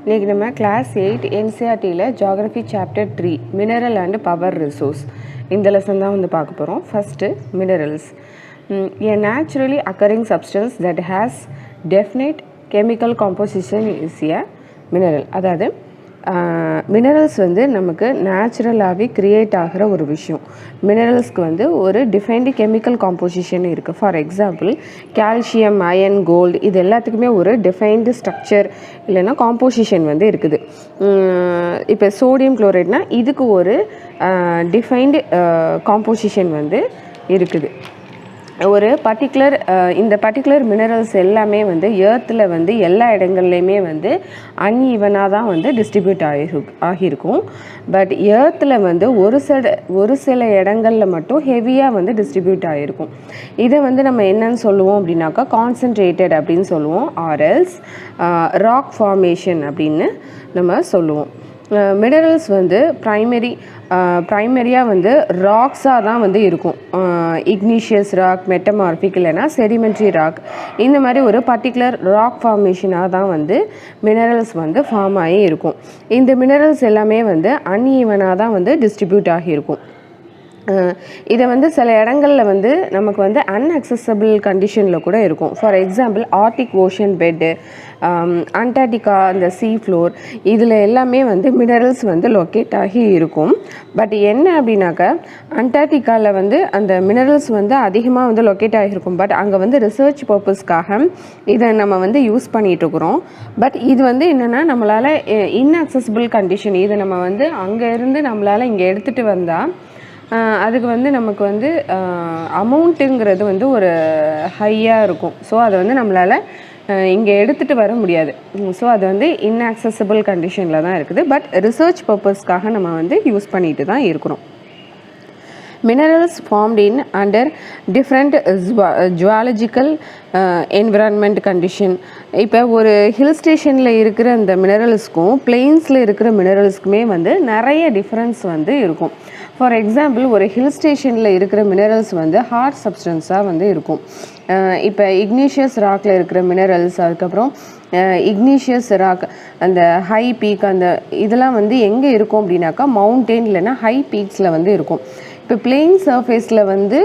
இன்றைக்கி நம்ம கிளாஸ் 8 என்சிஆர்டியில் geography chapter 3 mineral and power resource இந்த லெசன் தான் வந்து பார்க்க போகிறோம். First minerals. A naturally occurring substance that has definite chemical composition is a mineral. அதாவது மினரல்ஸ் வந்து நமக்கு நேச்சுரலாகவே க்ரியேட் ஆகிற ஒரு விஷயம். மினரல்ஸ்க்கு வந்து ஒரு டிஃபைன்டு கெமிக்கல் காம்போசிஷன் இருக்குது. For example calcium, iron, gold இது எல்லாத்துக்குமே ஒரு டிஃபைன்டு ஸ்ட்ரக்சர் இல்லைன்னா காம்போசிஷன் வந்து இருக்குது. இப்போ சோடியம் குளோரைட்னால் இதுக்கு ஒரு டிஃபைன்டு காம்போசிஷன் வந்து இருக்குது. ஒரு பர்டிகுலர் இந்த பர்டிகுலர் மினரல்ஸ் எல்லாமே வந்து எர்த்தில் வந்து எல்லா இடங்கள்லையுமே வந்து அன்ஈவனாக தான் வந்து டிஸ்ட்ரிபியூட் ஆகியிருக்கும். பட் எர்த்தில் வந்து ஒரு சில இடங்களில் மட்டும் ஹெவியாக வந்து டிஸ்ட்ரிபியூட் ஆகிருக்கும். இதை வந்து நம்ம என்னன்னு சொல்லுவோம் அப்படின்னாக்கா கான்சன்ட்ரேட்டட் அப்படின்னு சொல்லுவோம், ஆர்எல்ஸ் ராக் ஃபார்மேஷன் அப்படின்னு நம்ம சொல்லுவோம். மினரல்ஸ் வந்து ப்ரைமரியாக வந்து ராக்ஸாக தான் வந்து இருக்கும். இக்னீஷியஸ் ராக், மெட்டமார்பிக் இல்லைனா செடிமெண்ட்ரி ராக், இந்த மாதிரி ஒரு பர்டிகுலர் ராக் ஃபார்மேஷனாக தான் வந்து மினரல்ஸ் வந்து ஃபார்ம் ஆகி இருக்கும். இந்த மினரல்ஸ் எல்லாமே வந்து அன்ஈவனாக தான் வந்து டிஸ்ட்ரிபியூட் ஆகியிருக்கும். இதை வந்து சில இடங்களில் வந்து நமக்கு வந்து அன்அக்சசபிள் கண்டிஷனில் கூட இருக்கும். For example Arctic Ocean bed, Antarctica, அந்த சீ ஃப்ளோர் இதில் எல்லாமே வந்து மினரல்ஸ் வந்து லொக்கேட் ஆகி இருக்கும். பட் என்ன அப்படின்னாக்கா அண்டார்டிகாவில் வந்து அந்த மினரல்ஸ் வந்து அதிகமாக வந்து லொக்கேட் ஆகியிருக்கும். பட் அங்கே வந்து ரிசர்ச் பர்பஸ்க்காக இதை நம்ம வந்து யூஸ் பண்ணிகிட்ருக்குறோம். பட் இது வந்து என்னென்னா நம்மளால் இன்அக்சசபிள் கண்டிஷன், இதை நம்ம வந்து அங்கே இருந்து நம்மளால் இங்கே எடுத்துகிட்டு வந்தால் அதுக்கு வந்து நமக்கு வந்து அமௌண்ட்டுங்கிறது வந்து ஒரு ஹையாக இருக்கும். ஸோ அதை வந்து நம்மளால் இங்கே எடுத்துகிட்டு வர முடியாது. ஸோ அது வந்து இன்அக்சசபிள் கண்டிஷனில் தான் இருக்குது. பட் ரிசர்ச் பர்பஸ்க்காக நம்ம வந்து யூஸ் பண்ணிட்டு தான் இருக்கிறோம். மினரல்ஸ் ஃபார்ம்ட் இன் under different zoological environment condition. இப்போ ஒரு ஹில் ஸ்டேஷனில் இருக்கிற அந்த மினரல்ஸ்க்கும் பிளெயின்ஸில் இருக்கிற மினரல்ஸ்க்குமே வந்து நிறைய டிஃப்ரென்ஸ் வந்து இருக்கும். ஃபார் எக்ஸாம்பிள் ஒரு ஹில் ஸ்டேஷனில் இருக்கிற மினரல்ஸ் வந்து ஹார்ட் சப்ஸ்டன்ஸாக வந்து இருக்கும். இப்போ இக்னீஷியஸ் ராக்கில் இருக்கிற மினரல்ஸ், அதுக்கப்புறம் இக்னீஷியஸ் ராக் அந்த ஹை பீக் அந்த இதெல்லாம் வந்து எங்கே இருக்கும் அப்படின்னாக்கா மவுண்டெயின் இல்லைன்னா ஹை பீக்ஸில் வந்து இருக்கும். இப்போ பிளெயின் சர்ஃபேஸில் வந்து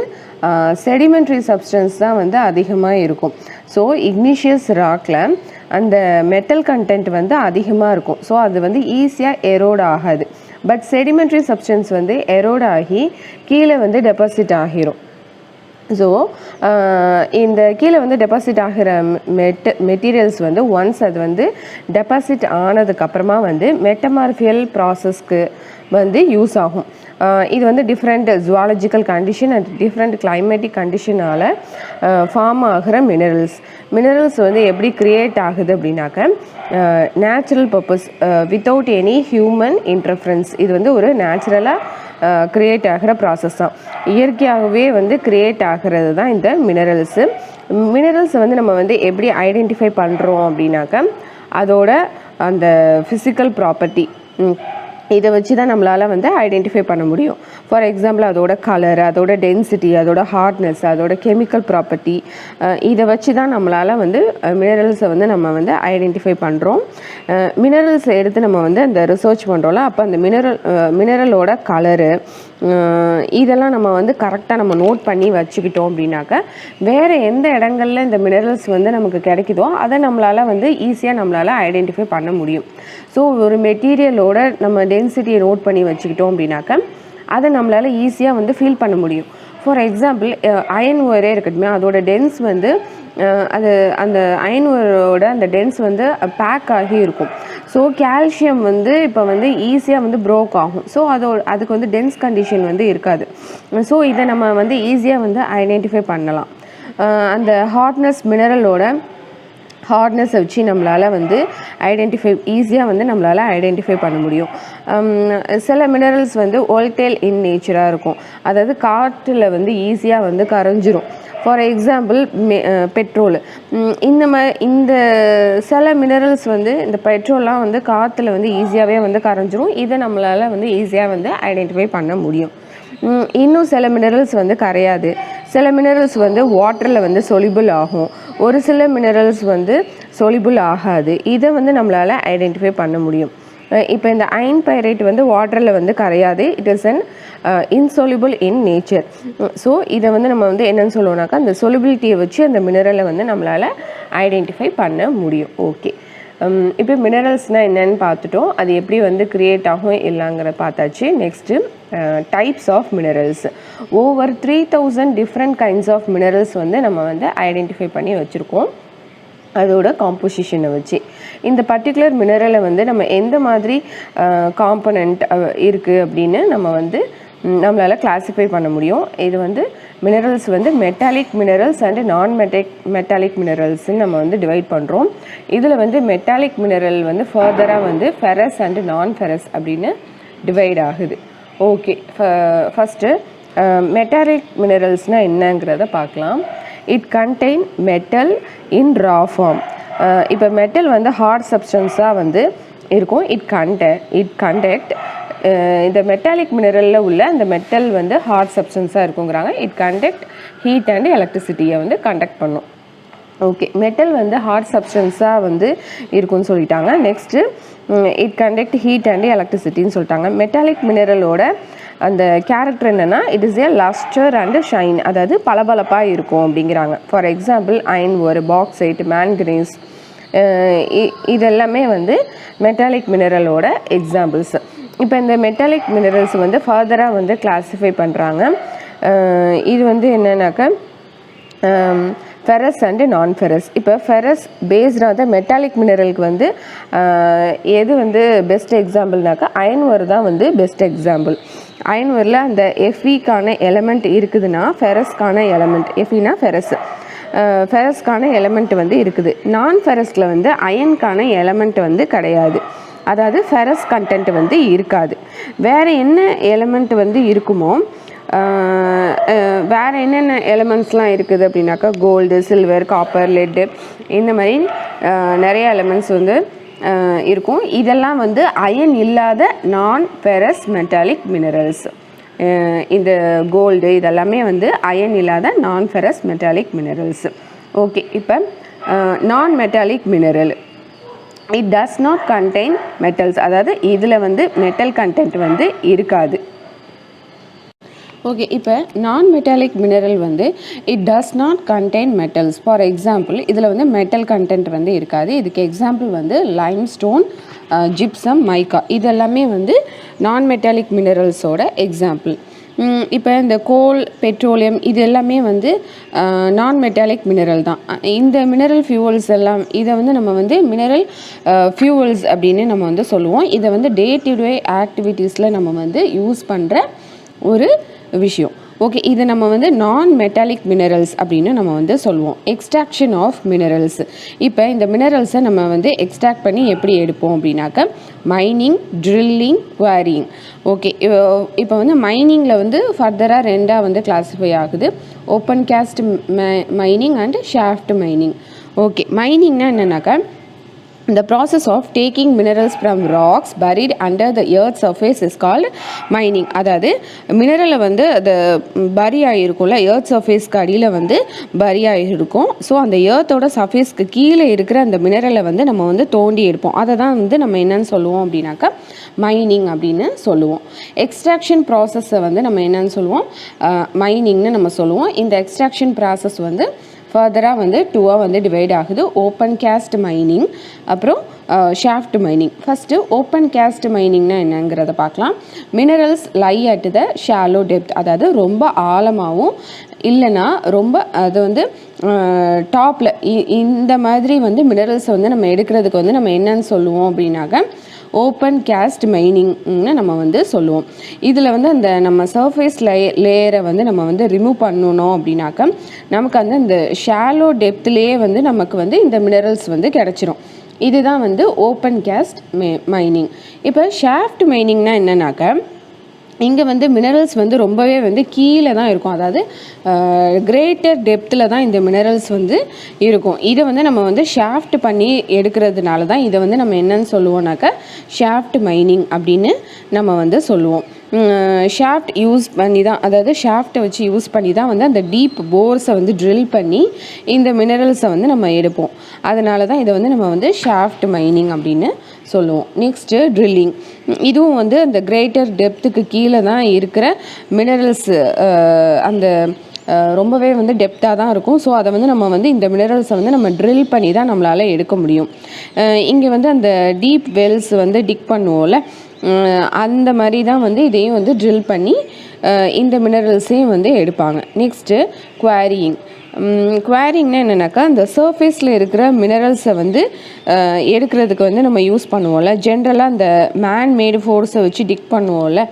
செடிமெண்ட்ரி சப்ஸ்டன்ஸ் தான் வந்து அதிகமாக இருக்கும். ஸோ இக்னீஷியஸ் ராக்கில் அந்த மெட்டல் கண்டென்ட் வந்து அதிகமாக இருக்கும். ஸோ அது வந்து ஈஸியாக எரோட் ஆகாது. பட் செடிமெண்ட்ரி சப்ஸ்டன்ஸ் வந்து எரோட் ஆகி கீழே வந்து டெபாசிட் ஆகிரும். ஸோ இந்த கீழே வந்து டெபாசிட் ஆகிற மெட்டீரியல்ஸ் வந்து ஒன்ஸ் அது வந்து டெபாசிட் ஆனதுக்கப்புறமா வந்து மெட்டமார்பியல் ப்ராசஸ்க்கு வந்து யூஸ் ஆகும். இது வந்து different geological condition and different climatic கண்டிஷனால் ஃபார்ம் ஆகிற மினரல்ஸ் வந்து எப்படி க்ரியேட் ஆகுது அப்படின்னாக்க natural purpose without any human interference. இது வந்து ஒரு நேச்சுரலாக க்ரியேட் ஆகிற ப்ராசஸ் தான். இயற்கையாகவே வந்து க்ரியேட் ஆகிறது தான் இந்த மினரல்ஸை வந்து நம்ம வந்து எப்படி ஐடென்டிஃபை பண்ணுறோம் அப்படின்னாக்க அதோட அந்த ஃபிசிக்கல் ப்ராப்பர்ட்டி இதை வச்சு தான் நம்மளால் வந்து ஐடென்டிஃபை பண்ண முடியும். ஃபார் எக்ஸாம்பிள் அதோட கலர், அதோட டென்சிட்டி, அதோட ஹார்ட்னஸ், அதோட கெமிக்கல் ப்ராப்பர்ட்டி இதை வச்சு தான் நம்மளால் வந்து மினரல்ஸை வந்து நம்ம வந்து ஐடென்டிஃபை பண்ணுறோம். மினரல்ஸை எடுத்து நம்ம வந்து அந்த ரிசர்ச் பண்ணுறோம்ல, அப்போ அந்த மினரலோட கலரு இதெல்லாம் நம்ம வந்து கரெக்டாக நம்ம நோட் பண்ணி வச்சுக்கிட்டோம் அப்படின்னாக்க வேறு எந்த இடங்களில் இந்த மினரல்ஸ் வந்து நமக்கு கிடைக்குதோ அதை நம்மளால் வந்து ஈஸியாக நம்மளால் ஐடென்டிஃபை பண்ண முடியும். ஸோ ஒரு மெட்டீரியலோட நம்ம டென்சிட்டியை நோட் பண்ணி வச்சுக்கிட்டோம் அப்படின்னாக்க அதை நம்மளால் ஈஸியாக வந்து ஃபீல் பண்ண முடியும். ஃபார் எக்ஸாம்பிள் அயன் ஒயரே இருக்கட்டுமே, அதோட டென்ஸ் வந்து அந்த அயன் ஒயரோட அந்த டென்ஸ் வந்து பேக் ஆகி இருக்கும். ஸோ கால்சியம் வந்து இப்போ வந்து ஈஸியாக வந்து ப்ரோக் ஆகும். ஸோ அதுக்கு வந்து டென்ஸ் கண்டிஷன் வந்து இருக்காது. ஸோ இதை நம்ம வந்து ஈஸியாக வந்து ஐடென்டிஃபை பண்ணலாம். அந்த ஹார்ட்னஸ் மினரலோட ஹார்ட்னஸை வச்சு நம்மளால் வந்து ஈஸியாக வந்து நம்மளால் ஐடென்டிஃபை பண்ண முடியும். சில மினரல்ஸ் வந்து வோல்டைல் இன் நேச்சராக இருக்கும். அதாவது காற்றில் வந்து ஈஸியாக வந்து கரைஞ்சிரும். ஃபார் எக்ஸாம்பிள் பெட்ரோல், இந்த சில மினரல்ஸ் வந்து இந்த பெட்ரோல்லாம் வந்து காற்றுல வந்து ஈஸியாகவே வந்து கரைஞ்சிரும். இதை நம்மளால் வந்து ஈஸியாக வந்து ஐடென்டிஃபை பண்ண முடியும். இன்னும் சில மினரல்ஸ் வந்து கரையாது. சில மினரல்ஸ் வந்து வாட்டரில் வந்து சொலிபிள் ஆகும், ஒரு சில மினரல்ஸ் வந்து சொலிபிள் ஆகாது. இதை வந்து நம்மளால் ஐடென்டிஃபை பண்ண முடியும். இப்போ இந்த அயன் பைரைட் வந்து வாட்டரில் வந்து கரையாது, it is an insoluble in nature. So இதை வந்து நம்ம வந்து என்னென்னு சொல்லுவோம்னாக்கா அந்த சொலிபிலிட்டியை வச்சு அந்த மினரலை வந்து நம்மளால் ஐடென்டிஃபை பண்ண முடியும். ஓகே, இப்போ மினரல்ஸ்னால் என்னென்னு பார்த்துட்டோம், அது எப்படி வந்து க்ரியேட் ஆகும் இல்லைங்கிற பார்த்தாச்சு. Next types of minerals. Over 3000 different kinds of minerals வந்து நம்ம வந்து ஐடென்டிஃபை பண்ணி வச்சுருக்கோம் அதோட காம்போசிஷனை வச்சு. இந்த பர்டிகுலர் மினரலை வந்து நம்ம எந்த மாதிரி காம்பனண்ட் இருக்குது அப்படின்னு நம்ம வந்து நம்மளால் கிளாஸிஃபை பண்ண முடியும். இது வந்து மினரல்ஸ் வந்து metallic minerals and non metallic மினரல்ஸ்ன்னு நம்ம வந்து டிவைட் பண்ணுறோம். இதில் வந்து மெட்டாலிக் மினரல் வந்து ஃபர்தராக வந்து ஃபெரஸ் அண்டு நான் ஃபெரஸ் அப்படின்னு டிவைட் ஆகுது. ஓகே, ஃபஸ்ட்டு மெட்டாலிக் மினரல்ஸ்னால் என்னங்கிறத பார்க்கலாம். It contain metal in raw form. இப்போ மெட்டல் வந்து ஹார்ட் சப்ஸ்டன்ஸாக வந்து இருக்கும். இட் கண்டக்ட் இந்த மெட்டாலிக் மினரலில் உள்ள அந்த மெட்டல் வந்து ஹார்ட் சப்ஸ்டன்ஸாக இருக்குங்கிறாங்க. இட் கண்டக்ட் ஹீட் அண்ட் எலக்ட்ரிசிட்டியை வந்து கண்டக்ட் பண்ணும். ஓகே, மெட்டல் வந்து ஹார்ட் சப்ஸ்டன்ஸாக வந்து இருக்குன்னு சொல்லிட்டாங்க. Next it conduct heat and எலக்ட்ரிசிட்டின்னு சொல்லிட்டாங்க. மெட்டாலிக் மினரலோட அந்த கேரக்டர் என்னென்னா it is A lustre and shine, அதாவது பளபளப்பாக இருக்கும் அப்படிங்கிறாங்க. ஃபார் எக்ஸாம்பிள் அயன் ஒரு பாக்சைட், மேங்கனீஸ், இதெல்லாமே வந்து மெட்டாலிக் மினரலோட எக்ஸாம்பிள்ஸ். இப்போ இந்த மெட்டாலிக் மினரல்ஸ் வந்து ஃபர்தராக வந்து கிளாஸிஃபை பண்ணுறாங்க. இது வந்து என்னன்னாக்கா ஃபெரஸ் அண்டு நான் ஃபெரஸ். இப்போ ஃபெரஸ் பேஸ்டாக தான் மெட்டாலிக் மினரலுக்கு வந்து எது வந்து பெஸ்ட் எக்ஸாம்பிள்னாக்கா அயன் ஓர் தான் வந்து பெஸ்ட் எக்ஸாம்பிள். அயன் ஓரில் அந்த எஃப்இக்கான எலமெண்ட் இருக்குதுன்னா ஃபெரஸ்க்கான எலமெண்ட், எஃப்இனா ஃபெரஸ், ஃபெரஸ்க்கான எலமெண்ட் வந்து இருக்குது. நான் ஃபெரஸில் வந்து அயனுக்கான எலமெண்ட் வந்து கிடையாது, அதாவது ஃபெரஸ் கண்டென்ட் வந்து இருக்காது. வேறு என்ன எலமெண்ட் வந்து இருக்குமோ, வேறு என்னென்ன எலமெண்ட்ஸ்லாம் இருக்குது அப்படின்னாக்கா கோல்டு, சில்வர், காப்பர், லெட்டு, இந்த மாதிரி நிறைய எலமெண்ட்ஸ் வந்து இருக்கும். இதெல்லாம் வந்து அயன் இல்லாத நான் ஃபெரஸ் மெட்டாலிக் மினரல்ஸ். இந்த கோல்டு இதெல்லாமே வந்து அயன் இல்லாத நான் ஃபெரஸ் மெட்டாலிக் மினரல்ஸ். ஓகே, இப்போ நான் metallic mineral it does not contain metals, அதாவது இதில் வந்து மெட்டல் கண்டென்ட் வந்து இருக்காது. ஓகே, இப்போ நான் மெட்டாலிக் மினரல் வந்து it does not contain metals. For example இதில் வந்து மெட்டல் கண்டென்ட் வந்து இருக்காது. இதுக்கு எக்ஸாம்பிள் வந்து லைம்ஸ்டோன், ஜிப்சம், மைக்கா, இதெல்லாமே வந்து நான் மெட்டாலிக் மினரல்ஸோட எக்ஸாம்பிள். இப்போ இந்த கோல், பெட்ரோலியம் இது எல்லாமே வந்து நான் மெட்டாலிக் மினரல் தான். இந்த மினரல் ஃபியூவல்ஸ் எல்லாம் இதை வந்து நம்ம வந்து மினரல் ஃபியூவல்ஸ் அப்படின்னு நம்ம வந்து சொல்லுவோம். இதை வந்து டே டு டே ஆக்டிவிட்டீஸில் நம்ம வந்து யூஸ் பண்ணுற ஒரு விஷயம். ஓகே, இதை நம்ம வந்து நான் மெட்டாலிக் மினரல்ஸ் அப்படின்னு நம்ம வந்து சொல்லுவோம். Extraction of minerals. இப்போ இந்த மினரல்ஸை நம்ம வந்து எக்ஸ்ட்ராக்ட் பண்ணி எப்படி எடுப்போம் அப்படின்னாக்க மைனிங், ட்ரில்லிங், குவாரிங். ஓகே, இப்போ வந்து மைனிங்கில் வந்து ஃபர்தராக ரெண்டாக வந்து கிளாஸிஃபை ஆகுது. Open cast mining and shaft mining. Okay, மைனிங்னா என்னன்னாக்கா the process of taking minerals from rocks buried under the earth surface is called mining. அதாவது மினரலை வந்து அது பரி ஆகிருக்கும்ல, எர்த் சர்ஃபேஸ்க்கு அடியில் வந்து பரி ஆகிருக்கும். ஸோ அந்த எர்த்தோட சர்ஃபேஸ்க்கு கீழே இருக்கிற அந்த மினரலை வந்து நம்ம வந்து தோண்டி எடுப்போம். அதை தான் வந்து நம்ம என்னன்னு சொல்லுவோம் அப்படின்னாக்கா மைனிங் அப்படின்னு சொல்லுவோம். எக்ஸ்ட்ராக்ஷன் ப்ராசஸை வந்து நம்ம என்னன்னு சொல்லுவோம், மைனிங்னு நம்ம சொல்லுவோம். இந்த எக்ஸ்ட்ராக்ஷன் ப்ராசஸ் வந்து ஃபர்தராக வந்து டூவாக வந்து டிவைட் ஆகுது. ஓப்பன் காஸ்ட் மைனிங், அப்புறம் shaft mining. First open cast மைனிங்னா என்னங்கிறத பார்க்கலாம். Minerals lie at the shallow depth, அதாவது ரொம்ப ஆழமாகவும் இல்லைன்னா ரொம்ப அது வந்து டாப்பில் இந்த மாதிரி வந்து மினரல்ஸை வந்து நம்ம எடுக்கிறதுக்கு வந்து நம்ம என்னன்னு சொல்லுவோம் அப்படின்னாக்க ஓப்பன் காஸ்ட் மைனிங்னு நம்ம வந்து சொல்லுவோம். இதில் வந்து அந்த நம்ம சர்ஃபேஸ் லேயரை வந்து நம்ம வந்து ரிமூவ் பண்ணணும் அப்படின்னாக்க நமக்கு வந்து அந்த ஷாலோ டெப்த்லேயே வந்து நமக்கு வந்து இந்த மினரல்ஸ் வந்து கிடச்சிரும். இதுதான் வந்து ஓப்பன் காஸ்ட் மைனிங். இப்போ ஷாஃப்ட் மைனிங்னா என்னன்னாக்க இங்கே வந்து மினரல்ஸ் வந்து ரொம்பவே வந்து கீழே தான் இருக்கும், அதாவது கிரேட்டர் டெப்த்தில் தான் இந்த மினரல்ஸ் வந்து இருக்கும். இதை வந்து நம்ம வந்து ஷாஃப்ட் பண்ணி எடுக்கிறதுனால தான் இதை வந்து நம்ம என்னன்னு சொல்லுவோம்னாக்கா ஷாஃப்ட் மைனிங் அப்படின்னு நம்ம வந்து சொல்லுவோம். ஷாஃப்ட் யூஸ் பண்ணி தான், அதாவது ஷாஃப்ட்டை வச்சு யூஸ் பண்ணி தான் வந்து அந்த டீப் போர்ஸை வந்து ட்ரில் பண்ணி இந்த மினரல்ஸை வந்து நம்ம எடுப்போம். அதனால தான் இதை வந்து நம்ம வந்து ஷாஃப்ட் மைனிங் அப்படின்னு சொல்லுவோம். Next drilling. இதுவும் வந்து அந்த கிரேட்டர் டெப்த்துக்கு கீழே தான் இருக்கிற மினரல்ஸு அந்த ரொம்பவே வந்து டெப்த்தாக தான் இருக்கும். ஸோ அதை வந்து நம்ம வந்து இந்த மினரல்ஸை வந்து நம்ம ட்ரில் பண்ணி தான் நம்மளால் எடுக்க முடியும். இங்கே வந்து அந்த டீப் வெல்ஸ் வந்து டிக் பண்ணுவோம்ல, அந்த மாதிரி தான் வந்து இதையும் வந்து ட்ரில் பண்ணி இந்த மினரல்ஸையும் வந்து எடுப்பாங்க. Next quarrying. குவாரிங்னா என்னென்னாக்கா அந்த சர்ஃபேஸில் இருக்கிற மினரல்ஸை வந்து எடுக்கிறதுக்கு வந்து நம்ம யூஸ் பண்ணுவோம்ல, ஜென்ரலாக அந்த மேன்மேடு ஃபோர்ஸை வச்சு டிக் பண்ணுவோம்ல,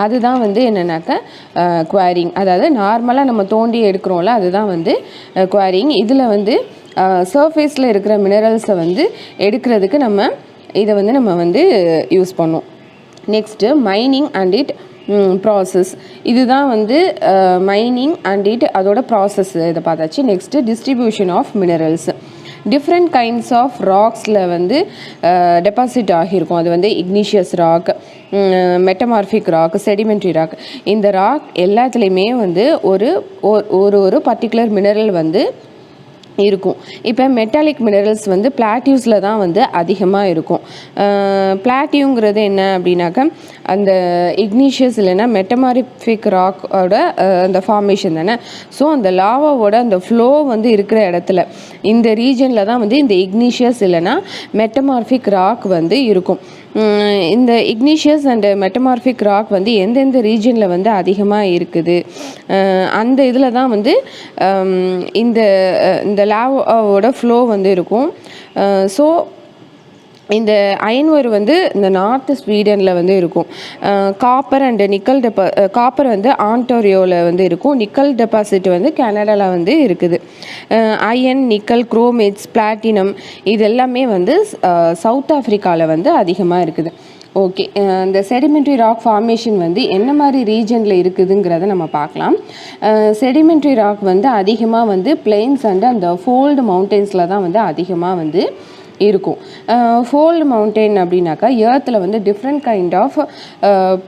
அதுதான் வந்து என்னென்னாக்கா குவாரிங். அதாவது நார்மலாக நம்ம தோண்டி எடுக்கிறோம்ல, அதுதான் வந்து குவாரிங். இதில் வந்து சர்ஃபேஸில் இருக்கிற மினரல்ஸை வந்து எடுக்கிறதுக்கு இதை வந்து நம்ம வந்து யூஸ் பண்ணோம். Next mining and it process. இதுதான் வந்து மைனிங் அண்ட் இட் அதோட ப்ராசஸ் இதை பார்த்தாச்சு. Next distribution of minerals. Different kinds of ராக்ஸில் வந்து டெபாசிட் ஆகியிருக்கும். அது வந்து igneous rock, metamorphic rock, sedimentary rock. இந்த ராக் எல்லாத்துலேயுமே வந்து ஒரு பர்டிகுலர் மினரல் வந்து இருக்கும். இப்போ மெட்டாலிக் மினரல்ஸ் வந்து பிளாட்டியூஸில் தான் வந்து அதிகமாக இருக்கும். பிளாட்டியூங்கிறது என்ன அப்படின்னாக்கா அந்த இக்னிஷியஸ் இல்லைன்னா மெட்டமாரிஃபிக் ராக்கோட அந்த ஃபார்மேஷன் தானே. ஸோ அந்த லாவாவோட அந்த ஃப்ளோ வந்து இருக்கிற இடத்துல இந்த ரீஜனில் தான் வந்து இந்த இக்னிஷியஸ் இல்லைன்னா மெட்டமார்பிக் ராக் வந்து இருக்கும். இந்த இக்னிஷியஸ் அண்ட் மெட்டமார்பிக் ராக் வந்து எந்தெந்த ரீஜனில் வந்து அதிகமாக இருக்குது, அந்த இதில் தான் வந்து இந்த லாவோட ஃப்ளோ வந்து இருக்கும். ஸோ இந்த அயன்வர் வந்து இந்த நார்த் ஸ்வீடனில் வந்து இருக்கும். காப்பர் அண்ட் நிக்கல் காப்பர் வந்து ஆன்டாரியோவில் வந்து இருக்கும். நிக்கல் டெபாசிட் வந்து கனடாவில் வந்து இருக்குது. அயன், நிக்கல், குரோமேட்ஸ், பிளாட்டினம் இது எல்லாமே வந்து சவுத் ஆஃப்ரிக்காவில் வந்து அதிகமாக இருக்குது. ஓகே, இந்த செடிமெண்ட்ரி ராக் ஃபார்மேஷன் வந்து என்ன மாதிரி ரீஜனில் இருக்குதுங்கிறத நம்ம பார்க்கலாம். செடிமெண்ட்ரி ராக் வந்து அதிகமாக வந்து பிளெயின்ஸ் அண்ட் அந்த ஃபோல்டு மவுண்டெயின்ஸில் தான் வந்து அதிகமாக வந்து இருக்கும். ஃபோல்டு மவுண்டெயின் அப்படின்னாக்கா எர்த்தில் வந்து டிஃப்ரெண்ட் கைண்ட் ஆஃப்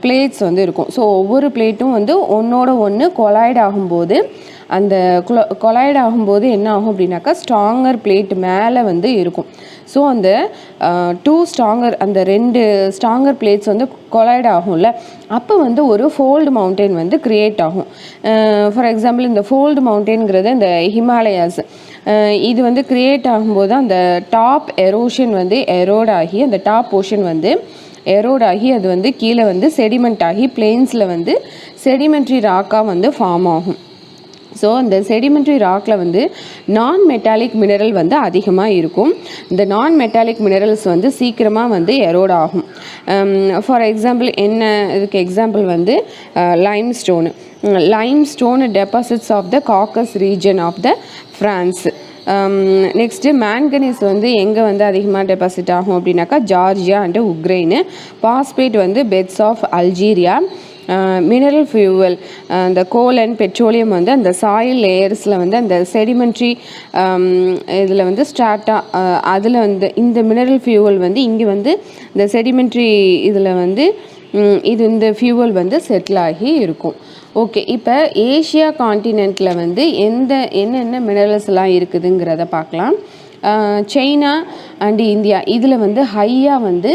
பிளேட்ஸ் வந்து இருக்கும். ஸோ ஒவ்வொரு பிளேட்டும் வந்து ஒன்றோட ஒன்று கொலாய்ட் ஆகும்போது அந்த கொலாய்ட் ஆகும்போது என்ன ஆகும் அப்படின்னாக்கா ஸ்ட்ராங்கர் பிளேட் மேலே வந்து இருக்கும். ஸோ அந்த அந்த 2 ஸ்ட்ராங்கர் பிளேட்ஸ் வந்து கொலாய்ட் ஆகும்ல, அப்போ வந்து ஒரு ஃபோல்டு மவுண்டெயின் வந்து க்ரியேட் ஆகும். ஃபார் எக்ஸாம்பிள் இந்த ஃபோல்டு மவுண்டெயின்ங்கிறது இந்த ஹிமாலயாஸ் இது வந்து க்ரியேட் ஆகும்போது அந்த டாப் எரோஷன் வந்து எரோட் ஆகி அந்த டாப் போர்ஷன் வந்து எரோட் ஆகி அது வந்து கீழே வந்து செடிமெண்ட் ஆகி பிளெயின்ஸில் வந்து செடிமெண்ட்ரி ராக்காக வந்து ஃபார்ம் ஆகும். ஸோ அந்த செடிமெண்ட்ரி ராக்கில் வந்து நான் மெட்டாலிக் மினரல் வந்து அதிகமாக இருக்கும். இந்த நான் மெட்டாலிக் மினரல்ஸ் வந்து சீக்கிரமாக வந்து எரோட் ஆகும். ஃபார் எக்ஸாம்பிள் இதுக்கு எக்ஸாம்பிள் வந்து limestone deposits of the Caucasus region of the France. Next manganese வந்து எங்கே வந்து அதிகமாக டெபாசிட் ஆகும் அப்படின்னாக்கா ஜார்ஜியா அண்டு உக்ரைனு. பாஸ்பேட் வந்து beds of Algeria. Mineral fuel அந்த கோல் அண்ட் பெட்ரோலியம் வந்து அந்த சாயில் லேயர்ஸில் வந்து அந்த செடிமெண்ட்ரி இதில் வந்து அதில் வந்து இந்த மினரல் ஃபியூவல் வந்து இங்கே வந்து இந்த செடிமெண்ட்ரி இதில் வந்து இந்த ஃபியூவல் வந்து செட்டில் ஆகி இருக்கும். ஓகே, இப்போ ஏஷியா காண்டினென்ட்டில் வந்து என்னென்ன மினரல்ஸ்லாம் இருக்குதுங்கிறத பார்க்கலாம். சைனா அண்டு இந்தியா இதில் வந்து ஹையாக வந்து